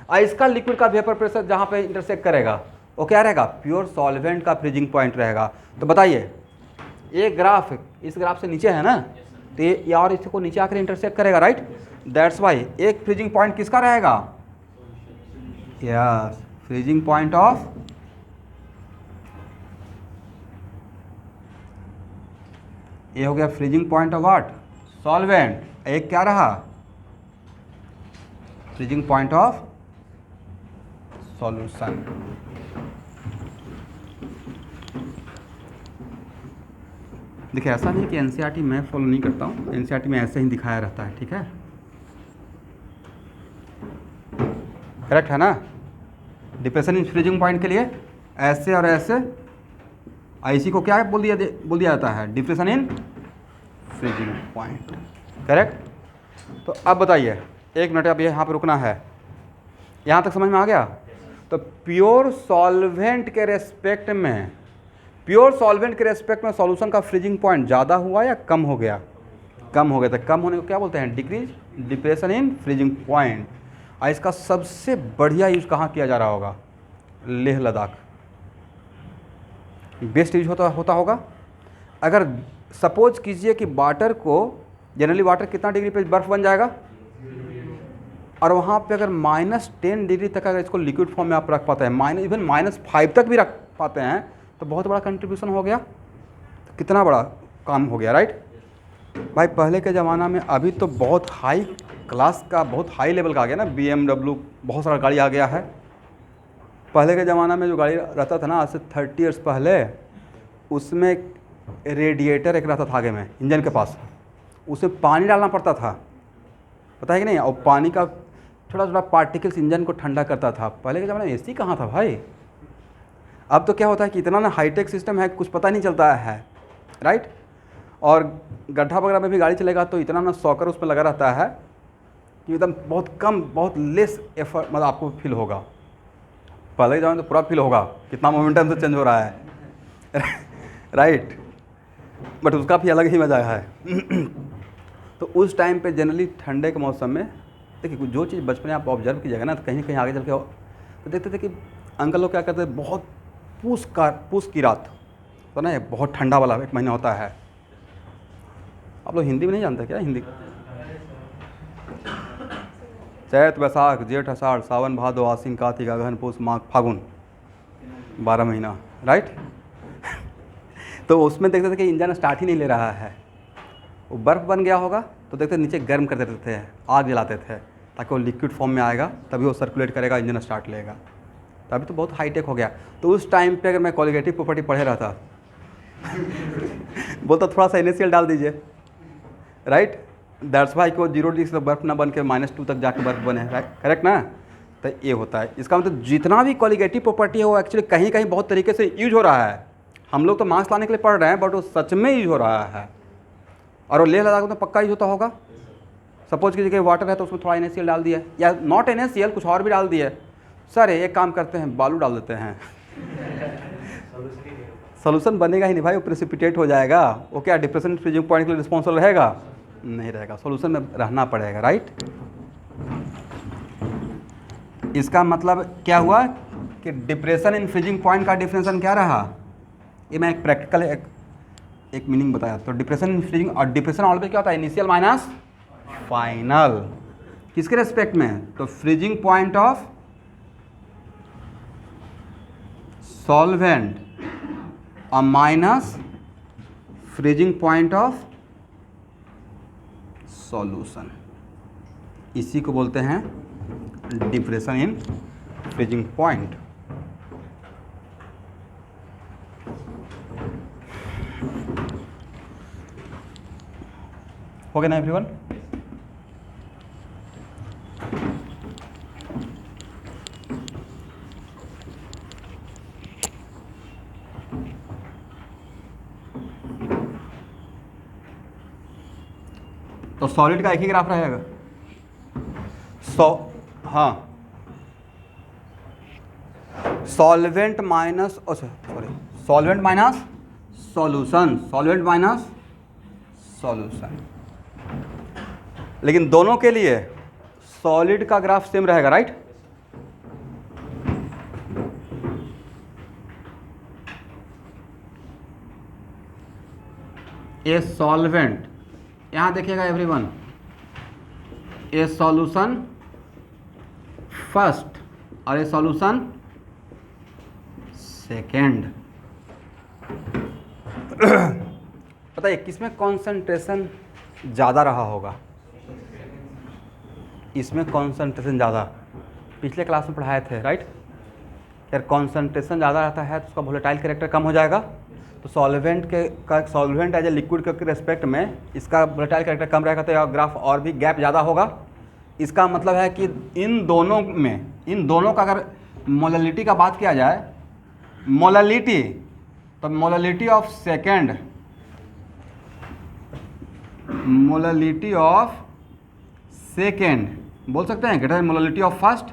और इसका लिक्विड का वेपर प्रेशर जहाँ पे इंटरसेक्ट करेगा वो क्या रहेगा, प्योर सॉल्वेंट का फ्रीजिंग पॉइंट रहेगा। तो बताइए, ये ग्राफ इस ग्राफ से नीचे है ना, तो ये और इसको नीचे आकर इंटरसेक्ट करेगा, राइट, दैट्स वाई एक फ्रीजिंग पॉइंट किसका रहेगा, यस, फ्रीजिंग पॉइंट ऑफ, ये हो गया freezing point of what, solvent. एक क्या रहा, फ्रीजिंग पॉइंट ऑफ सॉल्यूशन। देखिए ऐसा नहीं कि एनसीईआरटी मैं फॉलो नहीं करता हूँ, एनसीईआरटी में ऐसे ही दिखाया रहता है, ठीक है, करेक्ट है ना। डिप्रेशन इन फ्रीजिंग पॉइंट के लिए ऐसे और ऐसे, इसी को क्या बोल दिया जाता है, depression in freezing point, correct. तो अब बताइए, एक मिनट, अब यहाँ पर रुकना है, यहाँ तक समझ में आ गया। तो प्योर सॉल्वेंट के रेस्पेक्ट में, प्योर सॉल्वेंट के रेस्पेक्ट में सॉल्यूशन का फ्रीजिंग पॉइंट ज़्यादा हुआ या कम हो गया, कम हो गया। तो कम होने को क्या बोलते हैं, decrease depression in freezing point. और इसका सबसे बढ़िया यूज़ कहाँ किया जा रहा होगा, लेह लद्दाख बेस्ट यूज होता होगा। अगर सपोज कीजिए कि वाटर को, जनरली वाटर कितना डिग्री पे बर्फ़ बन जाएगा, और वहाँ पे अगर -10 डिग्री तक अगर इसको लिक्विड फॉर्म में आप रख पाते हैं, इवन -5 तक भी रख पाते हैं, तो बहुत बड़ा कंट्रीब्यूशन हो गया, तो कितना बड़ा काम हो गया, राइट। भाई पहले के ज़माना में, अभी तो बहुत हाई क्लास का, बहुत हाई लेवल का आ गया ना, BMW, बहुत सारा गाड़ी आ गया है। पहले के ज़माना में जो गाड़ी रहता था ना, आज से 30 ईयर्स पहले, उसमें रेडिएटर एक रहता था आगे में इंजन के पास, उसमें पानी डालना पड़ता था, पता है कि नहीं? और पानी का थोड़ा थोड़ा पार्टिकल्स इंजन को ठंडा करता था। पहले के ज़माने में एसी कहाँ था भाई। अब तो क्या होता है कि इतना ना हाईटेक सिस्टम है, कुछ पता नहीं चलता है, राइट। और गड्ढा वगैरह में भी गाड़ी चलेगा तो इतना ना सॉकर उसमें लगा रहता है कि एकदम बहुत कम, बहुत लेस एफर्ट मतलब आपको फील होगा। पहले के ज़माने में तो पूरा फील होगा कितना मोमेंटम से चेंज हो रहा है राइट। बट उसका भी अलग ही मज़ा है तो उस टाइम पे जनरली ठंडे के मौसम में देखिए, जो चीज़ बचपन में आप ऑब्जर्व कीजिएगा ना, तो कहीं कहीं आगे चल के तो देखते थे कि अंकल लोग क्या करते थे, बहुत पूस की रात तो ना, बहुत ठंडा वाला 1 महीना होता है। आप लोग हिंदी में नहीं जानते क्या? हिंदी चैत बैसाख जेठ आषाढ़ सावन भादो आश्विन कार्तिक अगहन पूस माघ फागुन, 12 महीना, राइट तो उसमें देखते थे कि इंजन स्टार्ट ही नहीं ले रहा है, वो बर्फ़ बन गया होगा तो देखते नीचे गर्म कर देते थे, आग जलाते थे ताकि वो लिक्विड फॉर्म में आएगा, तभी वो सर्कुलेट करेगा, इंजन स्टार्ट लेगा। तो अभी तो बहुत हाईटेक हो गया। तो उस टाइम पे अगर मैं कॉलिगेटिव प्रॉपर्टी पढ़े रहा था बोलता थोड़ा सा NaCl डाल दीजिए, राइट। दैट्स वाई को 0 डिग्री से बर्फ़ ना बन के -2 तक जाके बर्फ़ बने, राइट, करेक्ट ना। तो ये होता है, इसका मतलब जितना भी कॉलिगेटिव प्रॉपर्टी है वो एक्चुअली कहीं कहीं बहुत तरीके से यूज हो रहा है। हम लोग तो मार्क्स लाने के लिए पढ़ रहे हैं, बट वो सच में यूज हो रहा है। और वो लेह लद्दाख में तो पक्का यूज होता होगा। सपोज की जगह वाटर है तो उसमें थोड़ा NaCl डाल दिया, या नॉट NaCl कुछ और भी डाल दिए। सर एक काम करते हैं, बालू डाल देते हैं सोल्यूशन बनेगा ही नहीं भाई, वो प्रेसिपिटेट हो जाएगा। वो क्या डिप्रेशन फ्रीजिंग पॉइंट के लिए रिस्पॉन्सिबल रहेगा? नहीं रहेगा, सोल्यूशन में रहना पड़ेगा, राइट। इसका मतलब क्या हुआ कि डिप्रेशन इन फ्रीजिंग पॉइंट का डिफरेंशन क्या रहा? ये मैं एक प्रैक्टिकल एक मीनिंग बताया। तो डिप्रेशन इन फ्रीजिंग, और डिप्रेशन ऑलवेज क्या होता है? Initial minus final. किसके रेस्पेक्ट में? तो फ्रीजिंग पॉइंट ऑफ सॉल्वेंट और minus freezing point of solution, इसी को बोलते हैं डिप्रेशन इन फ्रीजिंग पॉइंट। हो गया ना एवरीवन? तो सॉलिड का एक ही ग्राफ रहेगा। हाँ, solvent minus, sorry, solvent minus solution, solvent minus solution. लेकिन दोनों के लिए सॉलिड का ग्राफ सेम रहेगा, राइट। ए सॉल्वेंट, यहां देखिएगा एवरीवन, ए सॉल्यूशन फर्स्ट और ए सॉल्यूशन सेकेंड। पता है किसमें कॉन्सेंट्रेशन ज़्यादा रहा होगा? इसमें कॉन्सेंट्रेशन ज़्यादा, पिछले क्लास में पढ़ाए थे, राइट। यार कॉन्सेंट्रेशन ज़्यादा रहता है तो उसका वोलेटाइल कैरेक्टर कम हो जाएगा। तो सॉल्वेंट का सॉल्वेंट एज ए लिक्विड के रेस्पेक्ट में इसका वोलेटाइल कैरेक्टर कम रहेगा, तो ग्राफ और भी गैप ज़्यादा होगा। इसका मतलब है कि इन दोनों का अगर मोलैलिटी का बात किया जाए, मोलैलिटी, तो molality of second, molality of second बोल सकते हैं, ग्रेटर मोलैलिटी ऑफ फर्स्ट।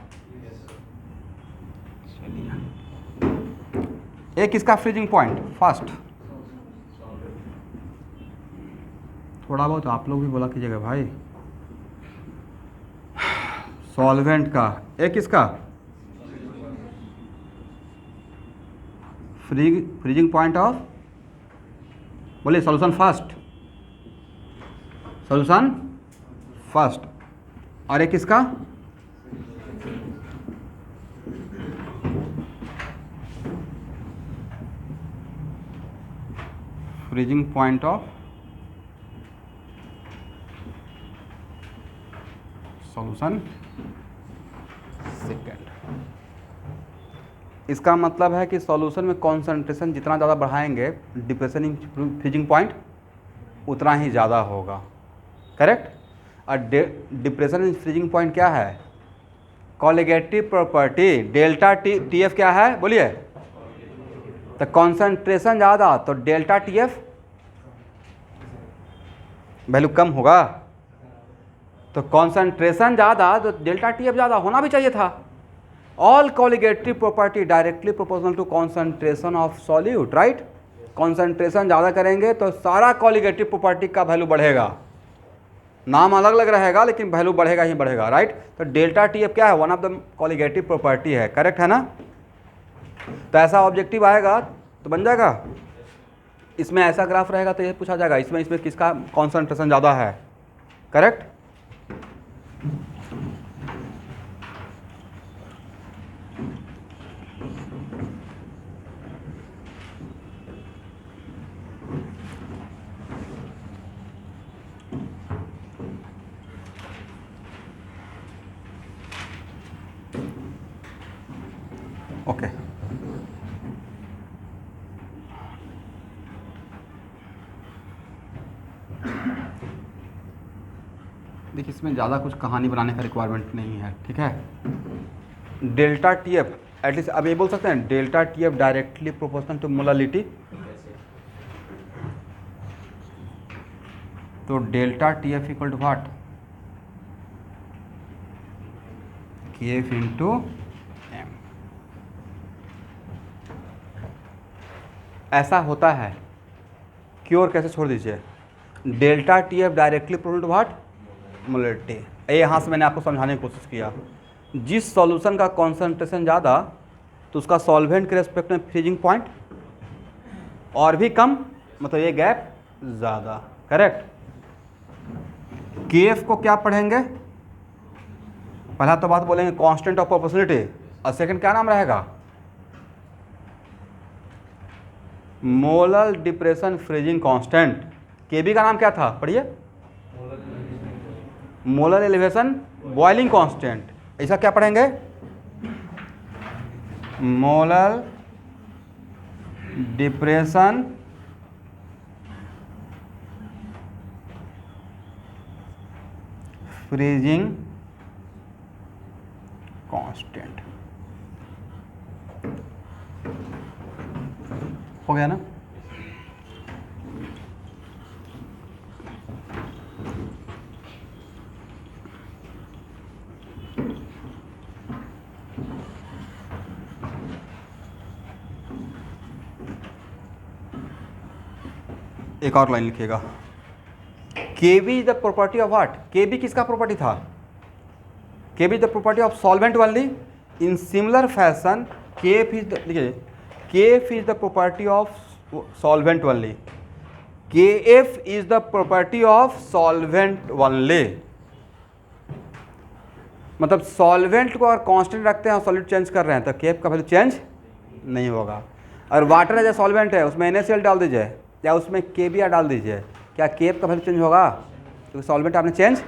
एक इसका फ्रीजिंग पॉइंट फर्स्ट, थोड़ा बहुत आप लोग भी बोला कीजिएगा भाई। सॉल्वेंट का एक इसका फ्रीजिंग पॉइंट ऑफ, बोलिए सॉल्यूशन फर्स्ट, सॉल्यूशन फर्स्ट, और एक इसका freezing point of solution second. इसका मतलब है कि सॉल्यूशन में कॉन्सेंट्रेशन जितना ज़्यादा बढ़ाएंगे डिप्रेशन इन फ्रीजिंग पॉइंट उतना ही ज़्यादा होगा, करेक्ट। और डिप्रेशन इन फ्रीजिंग पॉइंट क्या है? Colligative property delta T F क्या है बोलिए? तो कॉन्सेंट्रेशन ज़्यादा तो डेल्टा टी एफ वैल्यू कम होगा, तो कॉन्सेंट्रेशन ज़्यादा तो डेल्टा टी एफ ज़्यादा होना भी चाहिए था। All colligative property directly proportional to concentration of solute, right. Concentration ज़्यादा करेंगे तो सारा कॉलिगेटिव प्रॉपर्टी का वैल्यू बढ़ेगा, नाम अलग अलग रहेगा लेकिन वैल्यू बढ़ेगा ही बढ़ेगा, राइट। तो डेल्टा टी एफ क्या है? One of the colligative property है, करेक्ट है ना। तो ऐसा ऑब्जेक्टिव आएगा तो बन जाएगा, इसमें ऐसा ग्राफ रहेगा तो ये पूछा जाएगा इसमें किसका कॉन्सेंट्रेशन ज़्यादा है, करेक्ट। ओके देखिए, इसमें ज़्यादा कुछ कहानी बनाने का रिक्वायरमेंट नहीं है, ठीक है। डेल्टा टी एफ एटलीस्ट अब ये बोल सकते हैं delta T f directly proportional to molality. तो delta T f equal to what? K f into m. ऐसा होता है क्योर कैसे छोड़ दीजिए, delta T f directly proportional to what? Molality. ये यहाँ से मैंने आपको समझाने की कोशिश किया, जिस सॉल्यूशन का कॉन्सेंट्रेशन ज़्यादा तो उसका सॉल्वेंट के रेस्पेक्ट में फ्रीजिंग पॉइंट और भी कम, मतलब ये गैप ज़्यादा, करेक्ट। के एफ को क्या पढ़ेंगे? पहला तो बात बोलेंगे कांस्टेंट ऑफ प्रोपोर्शनलिटी, और सेकंड क्या नाम रहेगा? Molar depression freezing constant. K B का नाम क्या था पढ़िए? Molar elevation boiling constant. ऐसा क्या पढ़ेंगे? Molar depression freezing constant. हो गया ना। एक और लाइन लिखिएगा, Kb is the property of what? Kb किसका प्रॉपर्टी था? Kb is the property of solvent only. In similar fashion Kf is the, देखिए Kf is the property of solvent only, Kf is the property of solvent only. मतलब solvent को और constant रखते हैं और solid change कर रहे हैं तो Kf का वैल्यू चेंज नहीं होगा। और वाटर एज ए सॉल्वेंट है, उसमें NaCl डाल दीजिए या उसमें KBr डाल दीजिए, क्या Kf का वैल्यू चेंज होगा? क्योंकि सॉल्वेंट आपने change,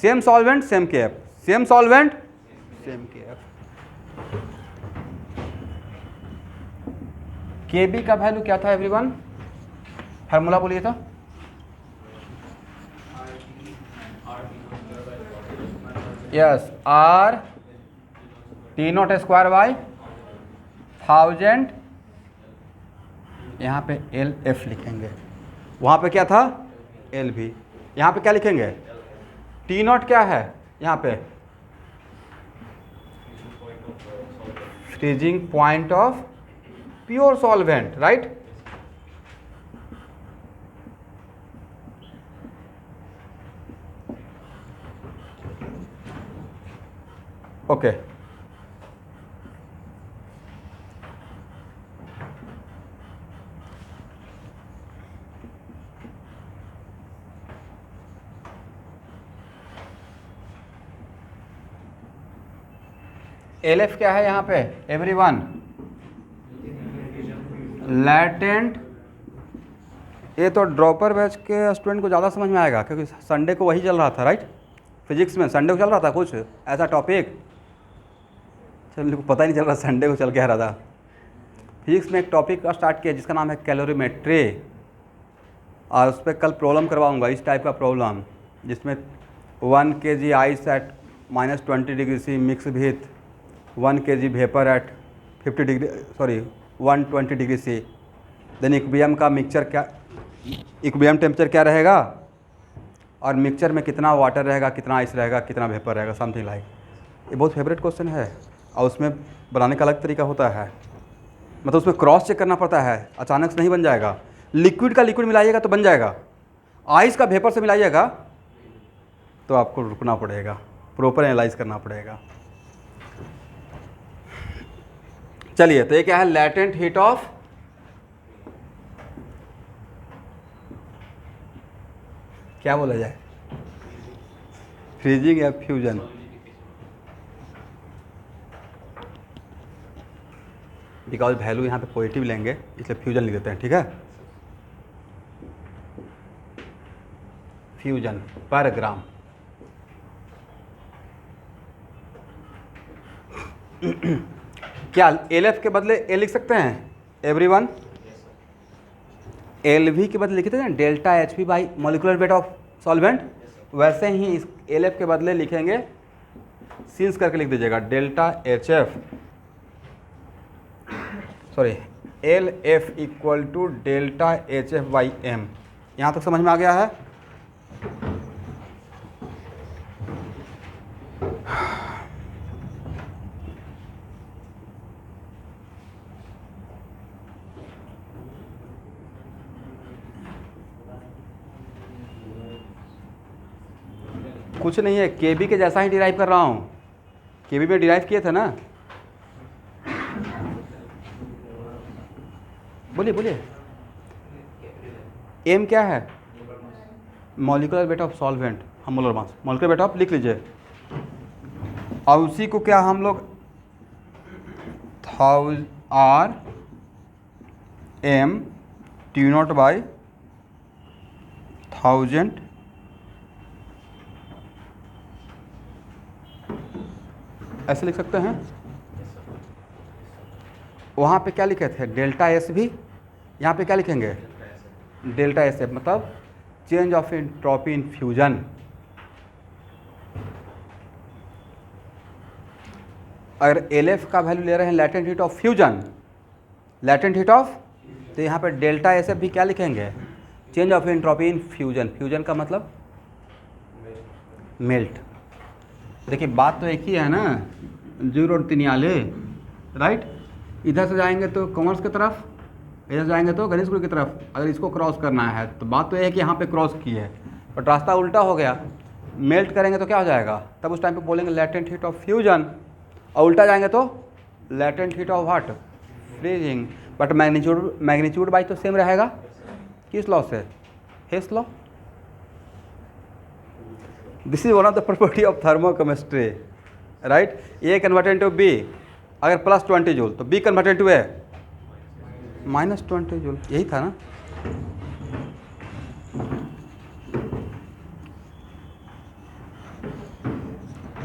same solvent same Kf, same solvent same Kf। Kb का वैल्यू क्या था एवरीवन? फार्मूला बोलिए था। Yes, R T0 square by 1000, यहाँ पे LF लिखेंगे, वहाँ पे क्या था? LV। यहाँ पे क्या लिखेंगे? T0 क्या है यहाँ पे? Freezing point of pure solvent, right. Okay LF क्या है यहाँ पे एवरीवन? लैटेंट। ये तो ड्रॉपर बैच के स्टूडेंट को ज़्यादा समझ में आएगा क्योंकि संडे को वही चल रहा था, राइट। फिजिक्स में संडे को चल रहा था कुछ ऐसा टॉपिक, चलो पता ही नहीं चल रहा संडे को चल के आ रहा था। फिजिक्स में एक टॉपिक का स्टार्ट किया जिसका नाम है कैलोरीमेट्री, और उस पर कल प्रॉब्लम करवाऊंगा, इस टाइप का प्रॉब्लम जिसमें 1 kg ice at -20 degree C mix with 1 kg vapour at 120 degree C, then equilibrium का मिक्सचर क्या, इक्विलिब्रियम टेम्परेचर क्या रहेगा, और मिक्सचर में कितना वाटर रहेगा, कितना आइस रहेगा, कितना वेपर रहेगा, समथिंग लाइक। ये बहुत फेवरेट क्वेश्चन है, और उसमें बनाने का अलग तरीका होता है, मतलब उसमें क्रॉस चेक करना पड़ता है, अचानक से नहीं बन जाएगा। लिक्विड का लिक्विड मिलाइएगा तो बन जाएगा, आइस का वेपर से मिलाइएगा तो आपको रुकना पड़ेगा, प्रॉपर एनालाइज करना पड़ेगा। चलिए, तो ये क्या है, लैटेंट हीट ऑफ, क्या बोला जाए, फ्रीजिंग या फ्यूजन। बिकॉज वैल्यू यहाँ पे पॉजिटिव लेंगे इसलिए फ्यूजन लिख देते हैं, ठीक है। फ्यूजन पर ग्राम। क्या LF के बदले ए लिख सकते हैं एवरीवन? LV के बदले लिखते हैं delta HP by molecular weight of solvent, वैसे ही इस LF के बदले लिखेंगे, सिंस करके लिख दीजिएगा delta HF, sorry LF equal to delta HF by M। यहाँ तक समझ में आ गया है? कुछ नहीं है, KB के जैसा ही डिराइव कर रहा हूँ, KB में डिराइव किए थे ना। बोलिए बोलिए, एम क्या है? मॉलिक्यूलर वेट ऑफ सॉल्वेंट, हम molar mass, molecular weight of लिख लीजिए, और उसी को क्या हम लोग R M T0 बाई 1000 ऐसे लिख सकते हैं। वहाँ पे क्या लिखे थे, डेल्टा SV, यहाँ पे क्या लिखेंगे, डेल्टा SF, मतलब change of entropy in fusion. अगर LF का वैल्यू ले रहे हैं latent heat of fusion, latent heat of, तो यहाँ पे डेल्टा SF भी क्या लिखेंगे, change of entropy in fusion. Fusion का मतलब मेल्ट। देखिए बात तो एक ही है ना, 0 और 3 आले, राइट। इधर से जाएंगे तो कॉमर्स की तरफ, इधर से जाएंगे तो गणेश गुरु की तरफ। अगर इसको क्रॉस करना है तो बात तो यह है कि यहाँ पे क्रॉस की है, बट रास्ता उल्टा हो गया, मेल्ट करेंगे तो क्या हो जाएगा, तब उस टाइम पे बोलेंगे लैटेंट हीट ऑफ फ्यूजन, और उल्टा जाएंगे तो latent heat of what, freezing. But magnitude by तो सेम रहेगा, किस लॉ से, Hess law. This is one of the property of thermochemistry, right. A converted to B, अगर +20 जूल तो B converted to A -20 joule, यही था ना।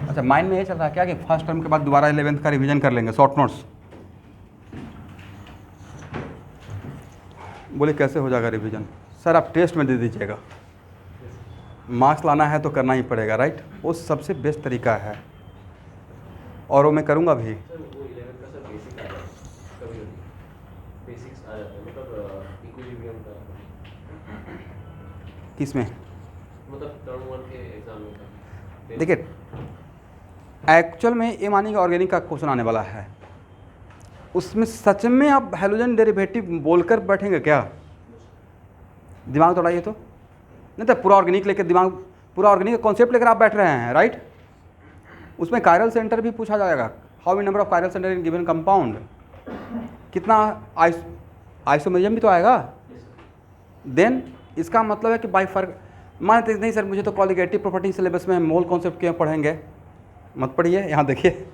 अच्छा, माइंड में ये चल रहा है क्या कि फर्स्ट टर्म के बाद दोबारा 11th का रिवीजन कर लेंगे, शॉर्ट नोट्स। बोले कैसे हो जाएगा रिवीजन? सर आप टेस्ट में दे दीजिएगा, मार्क्स लाना है तो करना ही पड़ेगा, राइट। वो सबसे बेस्ट तरीका है, और वो मैं करूँगा भी। किसमें? मतलब टर्म 1 के एग्जाम में। देखिए एक्चुअल में ये मानिए ऑर्गेनिक का क्वेश्चन आने वाला है, उसमें सच में आप हैलोजन डेरिवेटिव बोलकर बैठेंगे क्या? दिमाग दौड़ाइए तो, नहीं तो पूरा ऑर्गेनिक लेकर दिमाग, पूरा ऑर्गेनिक का कॉन्सेप्ट लेकर आप बैठ रहे हैं, राइट। उसमें कायरल सेंटर भी पूछा जाएगा, how many number of chiral centre in given compound, कितना आइसोमेरिज्म भी तो आएगा। देन इसका मतलब है कि बाई फर्क मानते नहीं सर मुझे तो कॉलिगेटिव प्रॉपर्टी सिलेबस में मोल कॉन्सेप्ट क्यों पढ़ेंगे, मत पढ़िए। यहाँ देखिए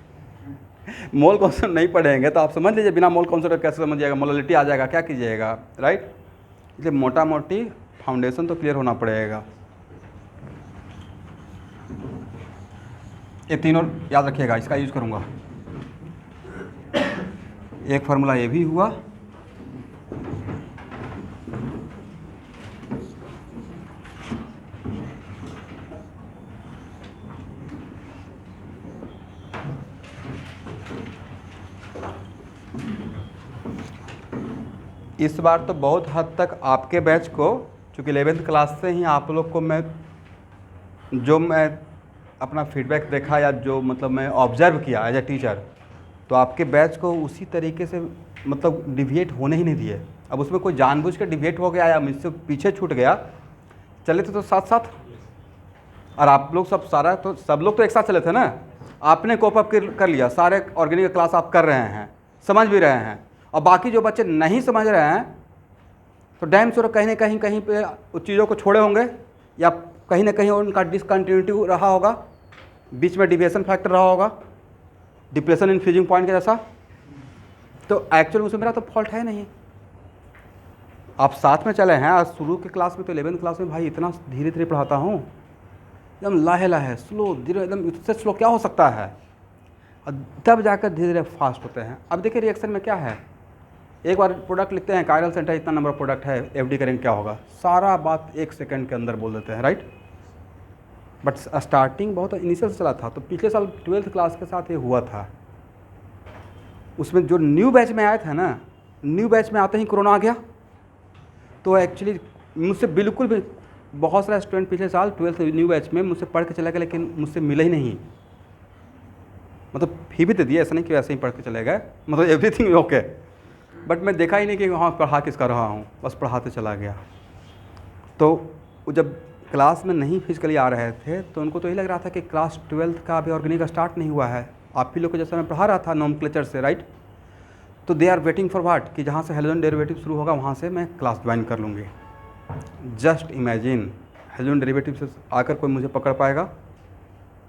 मोल कॉन्सेप्ट नहीं पढ़ेंगे तो आप समझ लीजिए बिना मोल कॉन्सेप्ट कैसे समझिएगा, मोललिटी आ जाएगा, क्या कीजिएगा, राइट। इसलिए मोटा मोटी फाउंडेशन तो क्लियर होना पड़ेगा। ये तीनों याद रखिएगा, इसका यूज़ करूँगा। एक फार्मूला ये भी हुआ, इस बार तो बहुत हद तक आपके बैच को, चूँकि 11th क्लास से ही आप लोग को मैं अपना फीडबैक देखा या जो मतलब मैं ऑब्जर्व किया एज ए टीचर, तो आपके बैच को उसी तरीके से मतलब डिविएट होने ही नहीं दिए। अब उसमें कोई जानबूझ के डिविएट हो गया या मुझसे पीछे छूट गया, चले थे तो साथ साथ, और आप लोग सब लोग तो एक साथ चले थे ना। आपने कोप अप कर लिया, सारे ऑर्गेनिक क्लास आप कर रहे हैं, समझ भी रहे हैं, और बाकी जो बच्चे नहीं समझ रहे हैं तो डैम श्योर कहीं ना कहीं पे उस चीज़ों को छोड़े होंगे, या कहीं ना कहीं उनका डिसकंटिन्यूटी रहा होगा, बीच में डिविएशन फैक्टर रहा होगा, डिप्रेशन इन फ्रीजिंग पॉइंट के जैसा। तो एक्चुअल उसमें मेरा तो फॉल्ट है नहीं, आप साथ में चले हैं। और शुरू के क्लास में तो 11th क्लास में भाई इतना धीरे धीरे पढ़ाता हूँ, एकदम लाहे लाहे स्लो, धीरे, एकदम इससे स्लो क्या हो सकता है, और तब जाकर धीरे धीरे फास्ट होते हैं। अब देखिए रिएक्शन में क्या है, एक बार प्रोडक्ट लिखते हैं, कायरल सेंटर इतना नंबर प्रोडक्ट है, एफडी करेंगे क्या होगा, सारा बात 1 सेकंड के अंदर बोल देते हैं, राइट। बट स्टार्टिंग बहुत इनिशियल से चला था। तो पिछले साल 12th क्लास के साथ ये हुआ था, उसमें जो न्यू बैच में आया था ना, न्यू बैच में आते ही कोरोना आ गया। तो एक्चुअली मुझसे बिल्कुल भी, बहुत सारे स्टूडेंट पिछले साल 12th न्यू बैच में मुझसे पढ़ के चले गए, लेकिन मुझसे मिले ही नहीं। मतलब फी भी दे दिए, ऐसा नहीं कि वैसे ही पढ़ के चले गए, मतलब एवरीथिंग ओके, बट मैं देखा ही नहीं कि हाँ पढ़ा किसका रहा हूँ, बस पढ़ाते चला गया। तो वो जब क्लास में नहीं फिजिकली आ रहे थे तो उनको तो यही लग रहा था कि क्लास 12th का अभी ऑर्गेनिक स्टार्ट नहीं हुआ है। आप ही लोग को जैसा मैं पढ़ा रहा था नोमेनक्लेचर से, राइट। तो they are waiting for what, कि जहाँ से हेलोजन डेरिवेटिव शुरू होगा वहाँ से मैं क्लास ज्वाइन कर लूँगी। जस्ट इमेजिन, हेलोजन डेरिवेटिव से आकर कोई मुझे पकड़ पाएगा?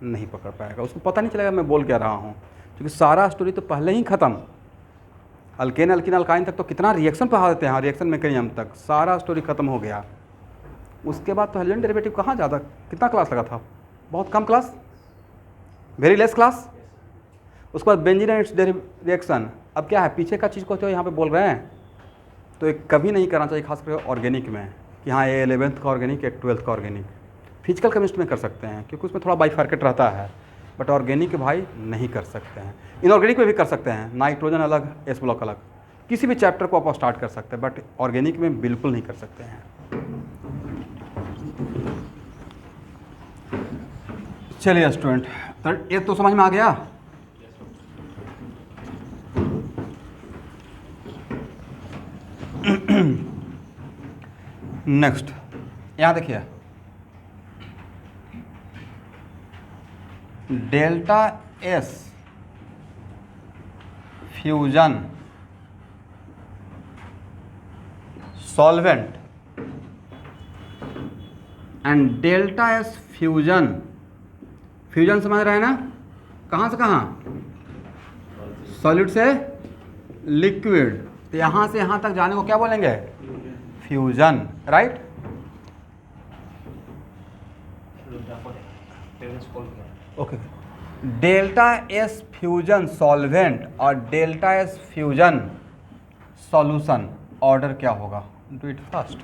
नहीं पकड़ पाएगा, उसको पता नहीं चलेगा मैं बोल क्या रहा हूँ, क्योंकि सारा स्टोरी तो पहले ही ख़त्म। अल्केन अल्किन अल्काइन तक तो कितना रिएक्शन पढ़ा देते हैं, रिएक्शन मैकेनिज्म तक सारा स्टोरी खत्म हो गया। उसके बाद तो हेलोजन डेरिवेटिव कहाँ ज़्यादा, कितना क्लास लगा था, बहुत कम क्लास, वेरी लेस क्लास। उसके बाद बेंजीन एंड इट्स रिएक्शन, अब क्या है पीछे का चीज़ को तो यहाँ पे बोल रहे हैं। तो एक कभी नहीं करना चाहिए, खास करके ऑर्गेनिक में, कि हाँ ये 11th का ऑर्गेनिक, ये 12th का ऑर्गेनिक। फिजिकल केमिस्ट्री में कर सकते हैं क्योंकि उसमें थोड़ा बाइफर्केट रहता है, बट ऑर्गेनिक भाई नहीं कर सकते हैं। इनऑर्गेनिक में भी कर सकते हैं, नाइट्रोजन अलग, एस ब्लॉक अलग, किसी भी चैप्टर को आप स्टार्ट कर सकते हैं, बट ऑर्गेनिक में बिल्कुल नहीं कर सकते हैं। चलिए स्टूडेंट, तो ये तो समझ में आ गया। नेक्स्ट यहाँ देखिए, delta S fusion solvent and delta S fusion, fusion समझ रहे हैं ना, कहाँ से कहाँ, सॉलिड से लिक्विड, तो यहाँ से यहाँ तक जाने को क्या बोलेंगे, fusion, right. Okay, delta S fusion solvent और delta S fusion solution, order क्या होगा, डू इट फास्ट।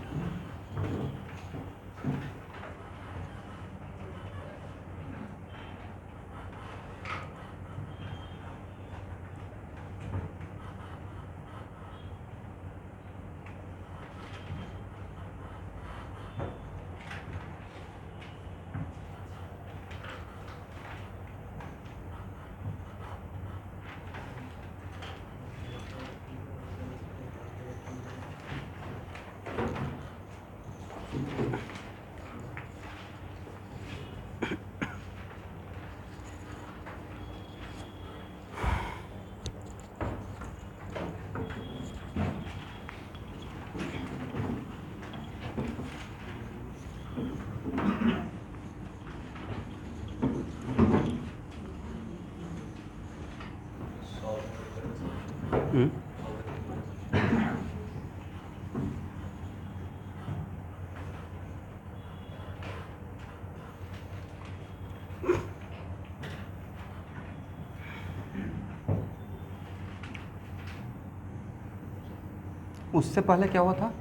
उससे पहले क्या हुआ था?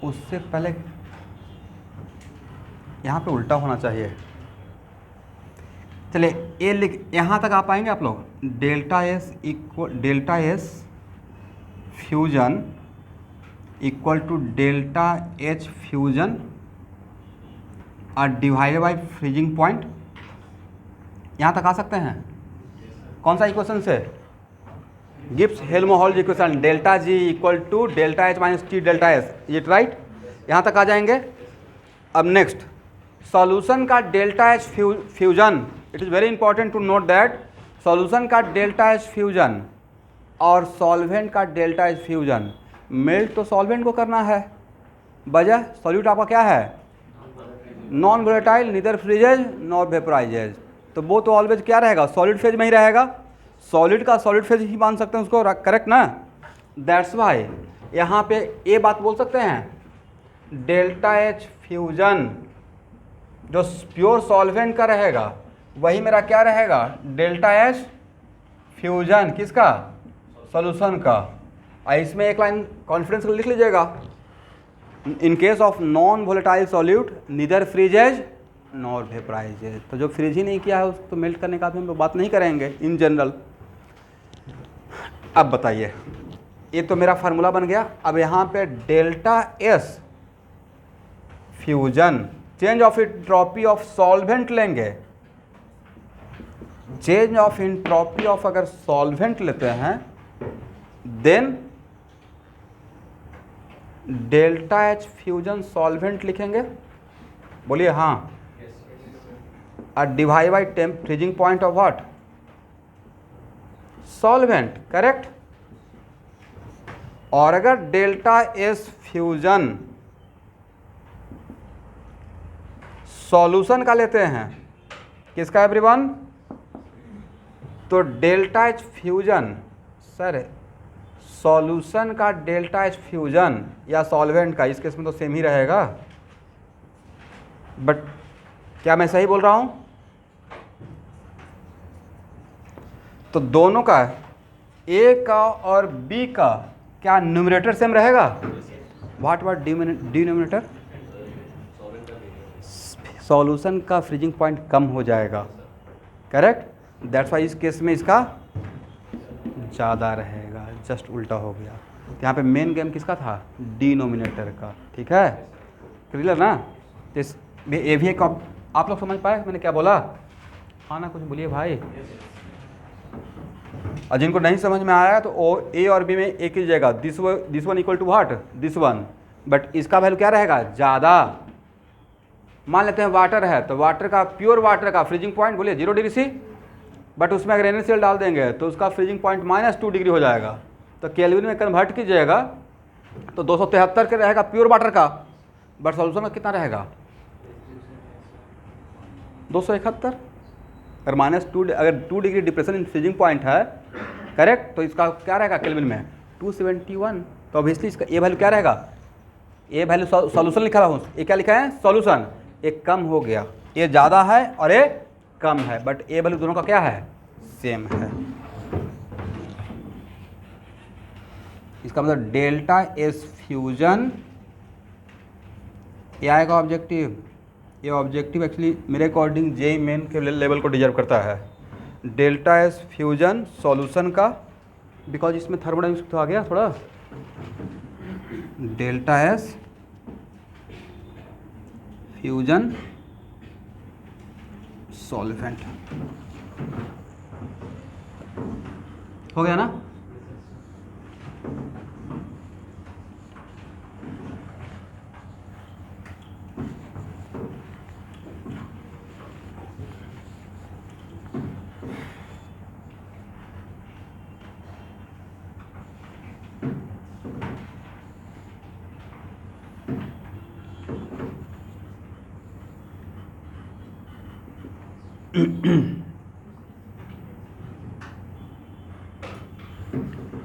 उससे पहले यहाँ पे उल्टा होना चाहिए। चलिए ये लिख, यहाँ तक आ पाएंगे आप लोग? Delta S fusion equal to delta H fusion और डिवाइडेड बाई फ्रीजिंग पॉइंट। यहाँ तक आ सकते हैं? कौन सा इक्वेशन से? Gibbs Helmholtz equation, delta G equal to delta H minus T delta S, it right? यहाँ तक आ जाएंगे। अब नेक्स्ट, सॉल्यूशन का delta H fusion, it is very important to note that solution का डेल्टा एच फ्यूजन और solvent का delta H fusion, melt तो सॉल्वेंट को करना है, वजह सॉल्यूट आपका क्या है? Non volatile, neither freezes nor vaporises, तो वो तो ऑलवेज क्या रहेगा? सॉलिड फेज में ही रहेगा। सॉलिड का सॉलिड फेज ही मान सकते हैं उसको, करेक्ट ना? दैट्स वाई यहाँ पे ये बात बोल सकते हैं, डेल्टा एच फ्यूजन जो प्योर सॉल्वेंट का रहेगा वही मेरा क्या रहेगा? डेल्टा एच फ्यूजन किसका? सॉल्यूशन का। और इसमें एक लाइन कॉन्फिडेंस लिख लीजिएगा, in case of non volatile solute neither freezes nor vaporises. तो जो फ्रीज ही नहीं किया है उसको मेल्ट करने का भी हम लोग बात नहीं करेंगे इन जनरल। अब बताइए, ये तो मेरा फार्मूला बन गया। अब यहाँ पे delta S fusion, change of entropy of solvent लेंगे। चेंज ऑफ एंट्रोपी ऑफ अगर सॉल्वेंट लेते हैं then delta H fusion solvent लिखेंगे, बोलिए हाँ। और divide by freezing point of what? Solvent, correct. और अगर डेल्टा एस फ्यूजन सॉल्यूशन का लेते हैं, किसका एवरीवन? तो delta H fusion, sir solution का डेल्टा एच फ्यूजन या सॉल्वेंट का, इस केस में तो सेम ही रहेगा, बट क्या मैं सही बोल रहा हूं? तो दोनों का, ए का और बी का क्या न्यूमरेटर सेम रहेगा? What what denominator? सॉल्यूशन का फ्रीजिंग पॉइंट कम हो जाएगा, करेक्ट। दैट्स वाई इस केस में इसका ज़्यादा रहेगा, जस्ट उल्टा हो गया। तो यहाँ पे मेन गेम किसका था? डिनोमिनेटर का, ठीक है, क्लियर ना? तो ये भी एक आप लोग समझ पाए मैंने क्या बोला? हाँ ना, कुछ बोलिए भाई। और जिनको नहीं समझ में आया तो ओ ए और बी में एक ही जगह, this one equal to what? This one, but इसका वैल्यू क्या रहेगा? ज़्यादा। मान लेते हैं वाटर है, तो वाटर का, प्योर वाटर का फ्रीजिंग पॉइंट बोलिए 0 डिग्री सी, बट उसमें अगर NaCl डाल देंगे तो उसका फ्रीजिंग पॉइंट -2 डिग्री हो जाएगा। तो केल्विन में कन्वर्ट कीजिएगा तो 273 के रहेगा प्योर वाटर का, बट सॉल्यूशन में कितना रहेगा? 271। अगर -2, अगर 2 degree depression in freezing point है, करेक्ट, तो इसका क्या रहेगा केल्विन में? 271। तो ऑब्वियसली इसका ये वैल्यू क्या रहेगा? ये वैल्यू सॉल्यूशन लिखा रहा हूँ, ये क्या लिखा है? सॉल्यूशन। एक कम हो गया, ये ज़्यादा है और ये कम है, बट ए वैल्यू दोनों का क्या है? सेम है। इसका मतलब डेल्टा एस फ्यूजन, ये आएगा ऑब्जेक्टिव। ये ऑब्जेक्टिव एक्चुअली मेरे अकॉर्डिंग जेई मेन के लेवल को डिजर्व करता है। डेल्टा एस फ्यूजन सॉल्यूशन का, बिकॉज इसमें थर्मोडायनेमिक्स तो आ गया थोड़ा। डेल्टा एस फ्यूजन सॉल्वेंट हो गया ना?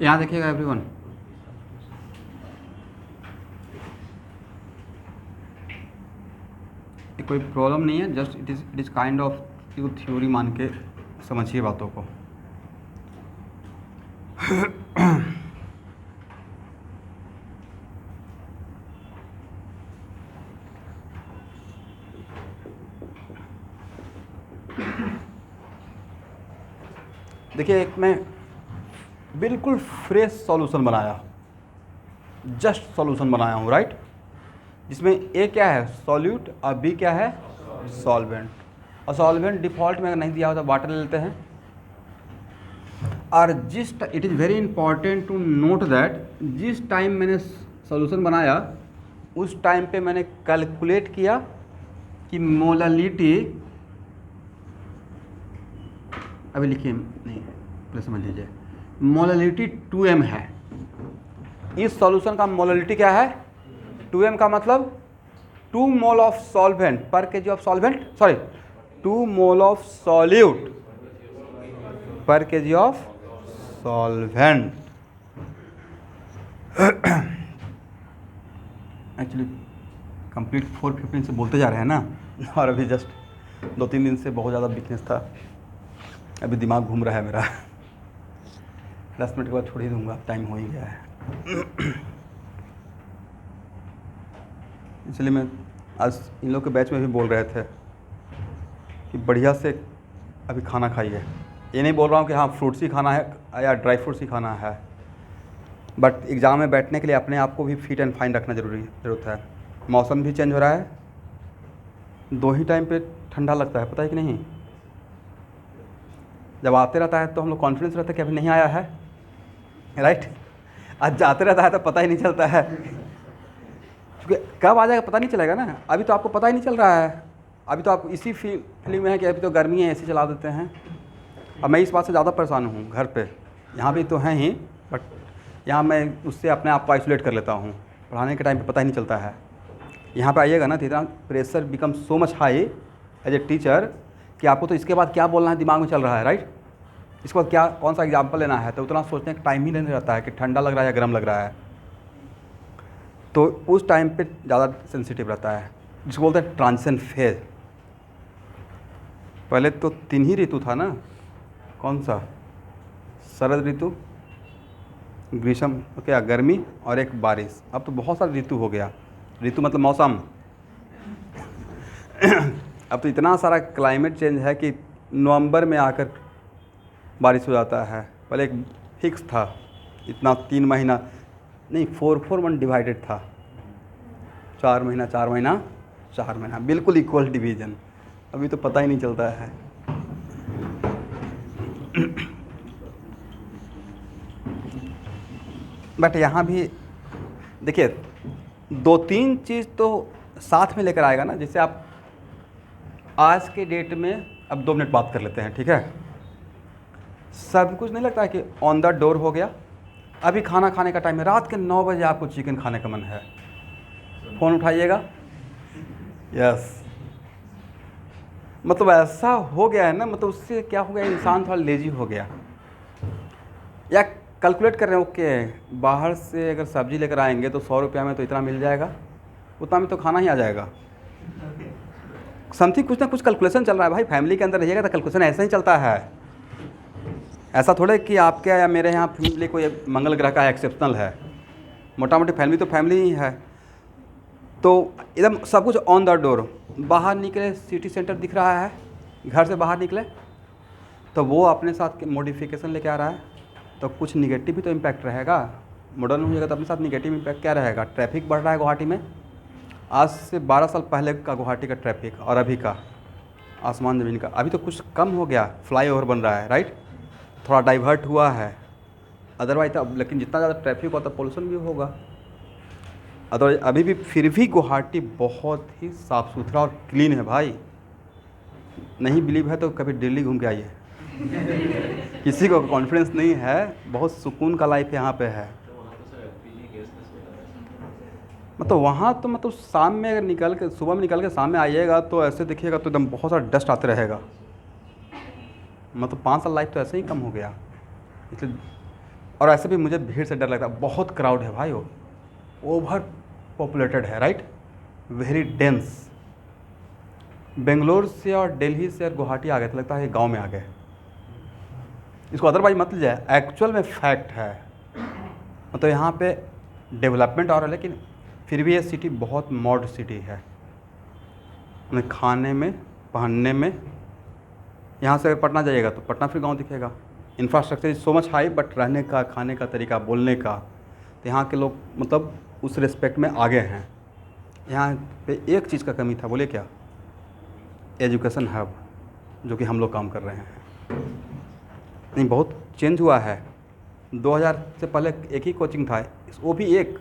यहाँ देखिएगा एवरीवन, कोई प्रॉब्लम नहीं है, just it is kind of theory मान के समझिए बातों को। देखिए, एक मैं बिल्कुल फ्रेश सॉल्यूशन बनाया, जस्ट सॉल्यूशन बनाया हूँ, राइट। जिसमें ए क्या है, सॉल्यूट, और बी क्या है, सॉल्वेंट। और सॉल्वेंट डिफ़ॉल्ट में अगर नहीं दिया हो तो वाटर ले लेते हैं। और it is very important to note that जिस टाइम मैंने सॉल्यूशन बनाया उस टाइम पे मैंने कैलकुलेट किया कि मोलालिटी, अभी लिखिए नहीं, पहले समझ लीजिए, मोलालिटी 2m है। इस सॉल्यूशन का मोलालिटी क्या है, 2m का मतलब 2 mole of solvent per kg of solvent, sorry 2 mole of solute per kg of solvent. Actually complete 4:15 से बोलते जा रहे हैं ना, और अभी जस्ट 2-3 दिन से बहुत ज़्यादा वीकनेस था, अभी दिमाग घूम रहा है मेरा। 10 मिनट के बाद छोड़ ही दूंगा, टाइम हो ही गया है। इसलिए मैं आज इन लोग के बैच में भी बोल रहे थे कि बढ़िया से अभी खाना खाइए। ये नहीं बोल रहा हूँ कि हाँ फ्रूट्स ही खाना है या ड्राई फ्रूट्स ही खाना है, बट एग्ज़ाम में बैठने के लिए अपने आप को भी फिट एंड फाइन रखना ज़रूरत है। मौसम भी चेंज हो रहा है, 2 ही टाइम पे ठंडा लगता है, पता है कि नहीं। जब आते रहता है तो हम लोग कॉन्फिडेंस रहता है कि अभी नहीं आया है, राइट। आज जाते रहता है तो पता ही नहीं चलता है, क्योंकि कब आ जाएगा पता नहीं चलेगा ना। अभी तो आपको पता ही नहीं चल रहा है, अभी तो आप इसी फीलिंग में है कि अभी तो गर्मी है, एसी चला देते हैं। अब मैं इस बात से ज़्यादा परेशान हूँ घर पे, यहाँ भी तो हैं ही, बट यहाँ मैं उससे अपने आप को आइसोलेट कर लेता हूँ। पढ़ाने के टाइम पे पता ही नहीं चलता है। यहाँ पे आइएगा ना तो इतना pressure become so much high as a teacher कि आपको तो इसके बाद क्या बोलना है दिमाग में चल रहा है, राइट। इसके बाद क्या, कौन सा एग्जाम्पल लेना है, तो उतना सोचने का टाइम ही नहीं रहता है कि ठंडा लग रहा है या गर्म लग रहा है। तो उस टाइम पे ज़्यादा सेंसिटिव रहता है, जिसको बोलते हैं ट्रांजिशन फेज। पहले तो 3 ही ऋतु था ना, कौन सा, शरद ऋतु, ग्रीष्म, क्या गर्मी, और एक बारिश। अब तो बहुत सारे ऋतु हो गया, ऋतु मतलब मौसम। अब तो इतना सारा क्लाइमेट चेंज है कि नवंबर में आकर बारिश हो जाता है। पहले एक फिक्स था, इतना 3 महीना नहीं, 4 मंथ डिवाइडेड था, 4 महीना 4 महीना 4 महीना, बिल्कुल इक्वल डिवीज़न। अभी तो पता ही नहीं चलता है। बट यहाँ भी देखिए 2-3 चीज़ तो साथ में लेकर आएगा ना। जैसे आप आज के डेट में, अब 2 मिनट बात कर लेते हैं, ठीक है। सब कुछ नहीं लगता है कि ऑन द डोर हो गया। अभी खाना खाने का टाइम है, रात के 9 बजे आपको चिकन खाने का मन है, फ़ोन उठाइएगा, यस। मतलब ऐसा हो गया है ना, मतलब उससे क्या हो गया, इंसान थोड़ा लेजी हो गया। या कैलकुलेट कर रहे हैं, ओके बाहर से अगर सब्ज़ी लेकर आएंगे तो 100 रुपया में तो इतना मिल जाएगा, उतना में तो खाना ही आ जाएगा। समथिंग कुछ ना कुछ कैलकुलेशन चल रहा है भाई। फैमिली के अंदर रहिएगा तो कैलकुलेशन ऐसा ही चलता है। ऐसा थोड़े कि आपके या मेरे यहाँ फैमिली कोई मंगल ग्रह का एक्सेप्शनल है। मोटा मोटी फैमिली तो फैमिली ही है। तो एकदम सब कुछ ऑन द डोर। बाहर निकले, सिटी सेंटर दिख रहा है, घर से बाहर निकले तो वो अपने साथ मॉडिफिकेशन लेके आ रहा है, तो कुछ निगेटिव भी तो इम्पैक्ट रहेगा। मॉडर्न हो जाएगा तो अपने साथ निगेटिव इम्पैक्ट क्या रहेगा। ट्रैफिक बढ़ रहा है गुवाहाटी में, आज से 12 साल पहले का गुवाहाटी का ट्रैफिक और अभी का आसमान ज़मीन का। अभी तो कुछ कम हो गया, फ्लाईओवर बन रहा है, राइट, थोड़ा डाइवर्ट हुआ है। अदरवाइज तो, लेकिन जितना ज़्यादा ट्रैफिक होता पोल्यूशन भी होगा। अदरवाइज अभी भी फिर भी गुवाहाटी बहुत ही साफ़ सुथरा और क्लीन है भाई। नहीं बिलीव है तो कभी दिल्ली घूम के आइए। किसी को कॉन्फिडेंस नहीं है, बहुत सुकून का लाइफ यहाँ पे है। मतलब वहाँ तो मतलब शाम में अगर निकल के, सुबह में निकल के शाम में आइएगा तो ऐसे दिखिएगा तो एकदम बहुत सारा डस्ट आते रहेगा। मतलब 5 साल लाइफ तो ऐसे ही कम हो गया इसलिए। और ऐसे भी मुझे भीड़ से डर लगता है, बहुत क्राउड है भाई, वो ओवर पॉपुलेटेड है, राइट, वेरी डेंस। बेंगलोर से और दिल्ली से और गुवाहाटी आ गए तो लगता है गांव में आ गए। इसको अदरवाइज मत लीजिए, एक्चुअल में फैक्ट है। मतलब यहाँ पे डेवलपमेंट और है, लेकिन फिर भी ये सिटी बहुत मॉडर्न सिटी है। उन्हें खाने में, पहनने में, यहाँ से अगर पटना जाइएगा तो पटना फिर गांव दिखेगा। Infrastructure is so much high, but रहने का, खाने का तरीका, बोलने का, तो यहाँ के लोग मतलब उस रिस्पेक्ट में आगे हैं। यहाँ पे एक चीज़ का कमी था, बोले क्या? एजुकेशन हब, जो कि हम लोग काम कर रहे हैं। नहीं, बहुत चेंज हुआ है। 2000 से पहले एक ही कोचिंग था, वो भी एक।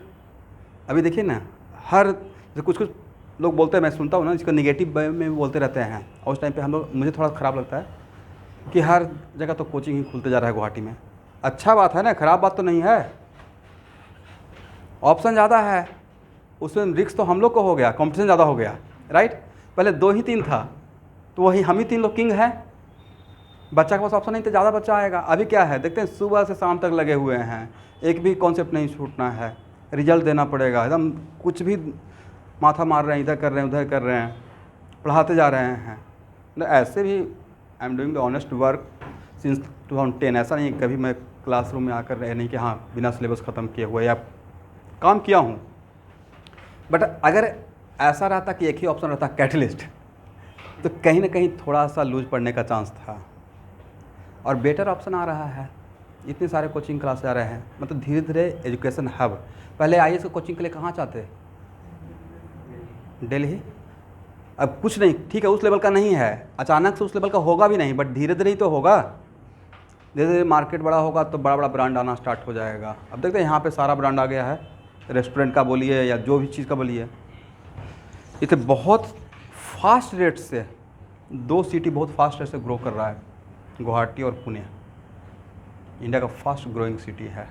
अभी देखिए ना, हर जैसे कुछ कुछ लोग बोलते हैं, मैं सुनता हूँ ना, इसको निगेटिव वे में भी बोलते रहते हैं। और उस टाइम पे हम लोग, मुझे थोड़ा ख़राब लगता है कि हर जगह तो कोचिंग ही खुलते जा रहा है गुवाहाटी में। अच्छा बात है ना, ख़राब बात तो नहीं है। ऑप्शन ज़्यादा है, उसमें रिस्क तो हम लोग को हो गया, कंपटीशन ज़्यादा हो गया, राइट। पहले 2 ही 3 था, तो वही हम ही 3 लोग किंग हैं। बच्चा के पास ऑप्शन नहीं तो ज़्यादा बच्चा आएगा। अभी क्या है, देखते हैं सुबह से शाम तक लगे हुए हैं, एक भी कॉन्सेप्ट नहीं छूटना है, रिजल्ट देना पड़ेगा, एकदम कुछ भी माथा मार रहे हैं, इधर कर रहे हैं, उधर कर रहे हैं, पढ़ाते जा रहे हैं। ऐसे भी I am doing the honest work since 2010। ऐसा नहीं कभी मैं क्लासरूम में आकर रहे नहीं कि हाँ बिना सिलेबस ख़त्म किए हुए या काम किया हूँ। बट अगर ऐसा रहता कि एक ही ऑप्शन रहता कैटलिस्ट, तो कहीं ना कहीं थोड़ा सा लूज पड़ने का चांस था। और बेटर ऑप्शन आ रहा है, इतने सारे कोचिंग क्लास आ रहे हैं। मतलब धीरे धीरे एजुकेशन हब। पहले आईएएस को कोचिंग के लिए कहाँ चाहते? दिल्ली। अब कुछ नहीं, ठीक है, उस लेवल का नहीं है, अचानक से उस लेवल का होगा भी नहीं, बट धीरे धीरे ही तो होगा। धीरे धीरे मार्केट बड़ा होगा तो बड़ा बड़ा ब्रांड आना स्टार्ट हो जाएगा। अब देखते हैं, यहाँ पे सारा ब्रांड आ गया है, रेस्टोरेंट का बोलिए या जो भी चीज़ का बोलिए। इसे बहुत फास्ट रेट से 2 सिटी बहुत फास्ट रेट से ग्रो कर रहा है, गुवाहाटी और पुणे। इंडिया का फास्ट ग्रोइंग सिटी है।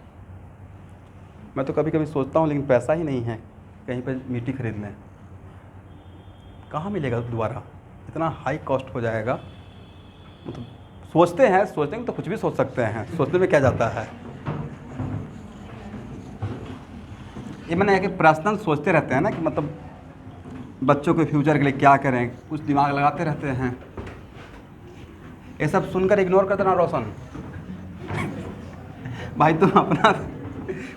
मैं तो कभी कभी सोचता हूँ, लेकिन पैसा ही नहीं है कहीं पे मिट्टी खरीदने, कहाँ मिलेगा दोबारा, इतना हाई कॉस्ट हो जाएगा। मतलब सोचते हैं तो कुछ भी सोच सकते हैं, सोचने में क्या जाता है। ये मैंने कि पर्सनल सोचते रहते हैं ना कि मतलब बच्चों के फ्यूचर के लिए क्या करें, कुछ दिमाग लगाते रहते हैं। ये सब सुनकर इग्नोर कर देना रोशन। भाई तुम अपना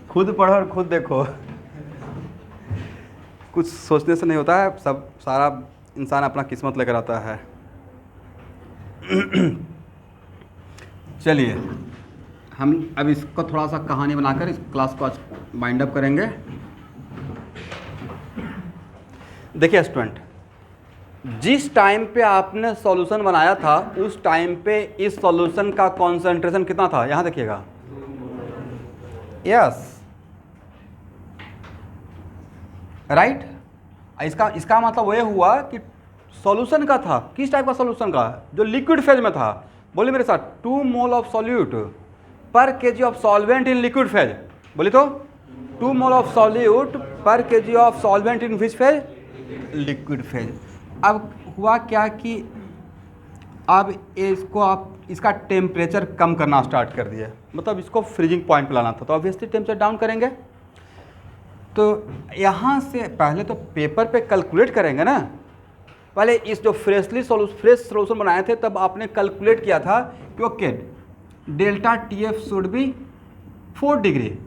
खुद पढ़ो और खुद देखो, कुछ सोचने से नहीं होता है, सब सारा इंसान अपना किस्मत लेकर आता है। चलिए हम अब इसको थोड़ा सा कहानी बनाकर इस क्लास को आज वाइंड अप करेंगे। देखिए स्टूडेंट, जिस टाइम पे आपने सॉल्यूशन बनाया था उस टाइम पे इस सॉल्यूशन का कंसंट्रेशन कितना था, यहाँ देखिएगा। Yes, right. इसका मतलब वो हुआ कि सॉल्यूशन का था, किस टाइप का सॉल्यूशन का, जो लिक्विड फेज में था। बोलिए मेरे साथ, 2 mole of solute per kg of solvent in liquid phase. बोलिए तो, 2 mole of solute per kg of solvent in which phase, liquid phase. अब हुआ क्या कि अब इसको आप इसका टेम्परेचर कम करना स्टार्ट कर दिए, मतलब इसको फ्रीजिंग पॉइंट पे लाना था, तो ऑब्वियसली टेम्परेचर डाउन करेंगे। तो यहाँ से पहले तो पेपर पे कैलकुलेट करेंगे ना। पहले इस जो फ्रेश सॉल्यूशन बनाए थे तब आपने कैलकुलेट किया था कि okay delta TF should be 4 degree.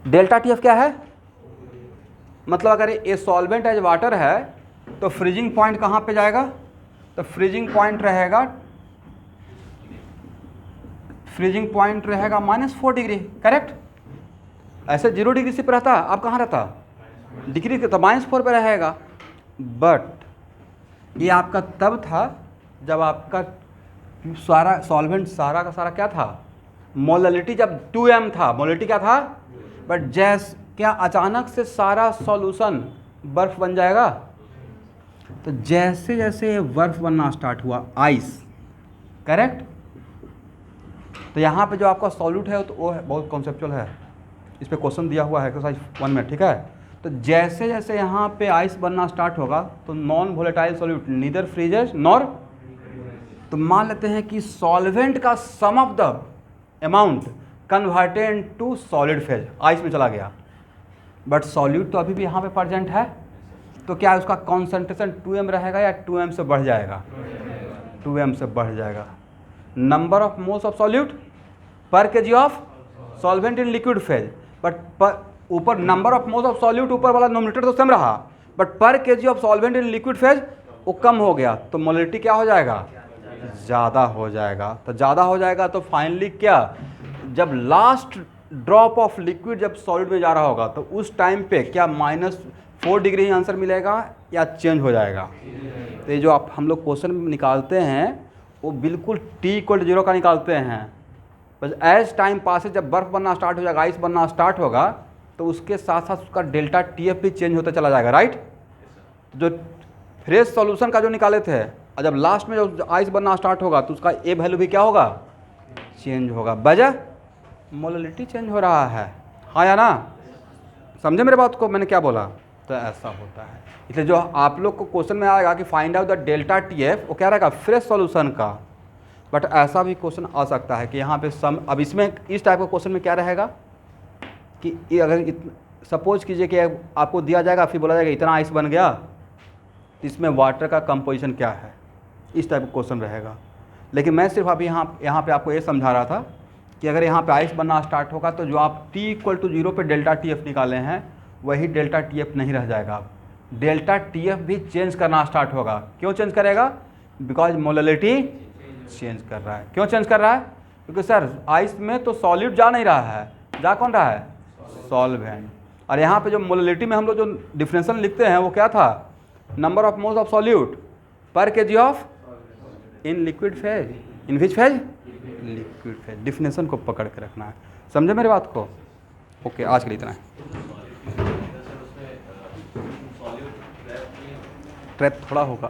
Delta TF क्या है, मतलब अगर ये सॉल्वेंट एज वाटर है तो फ्रीजिंग पॉइंट कहाँ पे जाएगा, तो फ्रीजिंग पॉइंट रहेगा -4 डिग्री, करेक्ट। ऐसे 0 डिग्री से पे रहता, आप कहाँ रहता, डिग्री के तो -4 पे रहेगा। बट ये आपका तब था जब आपका सारा सॉल्वेंट सारा का सारा क्या था, मोलैलिटी जब 2m था, मोलैलिटी क्या था। बट क्या अचानक से सारा सॉल्यूशन बर्फ बन जाएगा, तो जैसे जैसे ये बर्फ बनना स्टार्ट हुआ, आइस, करेक्ट। तो यहाँ पे जो आपका सॉल्यूट है तो वो है, बहुत कॉन्सेप्चुअल है, इस पे क्वेश्चन दिया हुआ है एक्सरसाइज 1 में, ठीक है। तो जैसे जैसे यहाँ पे आइस बनना स्टार्ट होगा तो non volatile solute neither freezes nor, तो मान लेते हैं कि सॉल्वेंट का some of the amount converted to solid phase ice में चला गया, बट सॉल्यूट तो अभी भी यहाँ पे प्रेजेंट है। तो क्या उसका कॉन्सेंट्रेशन 2m रहेगा या 2m से बढ़ जाएगा, 2m से बढ़ जाएगा। Number of moles of solute per kg of solvent in liquid phase, but ऊपर number of moles of solute ऊपर वाला नोमिनेटर तो सेम रहा, but per kg of solvent in liquid phase वो कम हो गया, तो मोलिटी क्या हो जाएगा, ज़्यादा हो जाएगा। तो ज़्यादा हो जाएगा तो फाइनली क्या, जब लास्ट ड्रॉप ऑफ लिक्विड जब सॉलिड में जा रहा होगा तो उस टाइम पे क्या -4 डिग्री ही आंसर मिलेगा या चेंज हो जाएगा। तो ये जो आप हम लोग क्वेश्चन निकालते हैं वो बिल्कुल t=0 का निकालते हैं, बस एज टाइम पास जब बर्फ़ बनना स्टार्ट हो जाएगा, आइस बनना स्टार्ट होगा, तो उसके साथ साथ उसका डेल्टा TF भी चेंज होता चला जाएगा, राइट। जो फ्रेश सॉल्यूशन का जो निकाले थे, और जब लास्ट में जो आइस बनना स्टार्ट होगा तो उसका ए वैल्यू भी क्या होगा, चेंज होगा, वजह मोलिटी चेंज हो रहा है, हाँ या ना। समझे मेरे बात को, मैंने क्या बोला। तो ऐसा होता है, इसलिए जो आप लोग को क्वेश्चन में आएगा कि find out the delta TF, वो क्या रहेगा, फ्रेश सॉल्यूशन का। बट ऐसा भी क्वेश्चन आ सकता है कि यहाँ पे सम, अब इसमें इस टाइप का क्वेश्चन में क्या रहेगा कि ये अगर सपोज कीजिए कि आपको दिया जाएगा, फिर बोला जाएगा इतना आइस बन गया, तो इसमें वाटर का कंपोजिशन क्या है, इस टाइप का क्वेश्चन रहेगा। लेकिन मैं सिर्फ अभी यहाँ पे आपको ये समझा रहा था कि अगर यहाँ पे आइस बनना स्टार्ट होगा तो जो आप t=0 पे डेल्टा TF निकाले हैं वही डेल्टा TF नहीं रह जाएगा, डेल्टा TF भी चेंज करना स्टार्ट होगा। क्यों चेंज करेगा, बिकॉज मोलिटी चेंज कर रहा है। क्यों चेंज कर रहा है, क्योंकि सर आइस में तो सॉल्यूट जा नहीं रहा है, जा कौन रहा है, सॉल्वेंट। और यहाँ पे जो मोलिटी में हम लोग जो डिफरेंशियल लिखते हैं वो क्या था, number of moles of solute per kg of in liquid phase, in which phase, liquid phase. Definition को पकड़ के रखना है, समझे मेरी बात को। ओके, आज के लिए इतना है। ट्रैप थोड़ा होगा,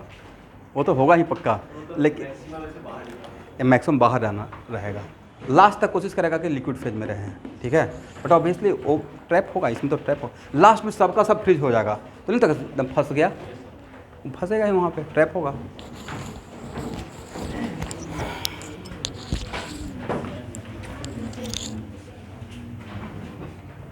वो तो होगा ही पक्का, लेकिन मैक्सिमम बाहर रहना रहेगा, लास्ट तक कोशिश करेगा कि लिक्विड फेज में रहें, ठीक है। बट ऑब्वियसली वो ट्रैप होगा, इसमें तो ट्रैप होगा, लास्ट में सबका सब फ्रीज हो जाएगा, तो नहीं तक एकदम फंस गया, फंसेगा ही वहाँ पे, ट्रैप होगा।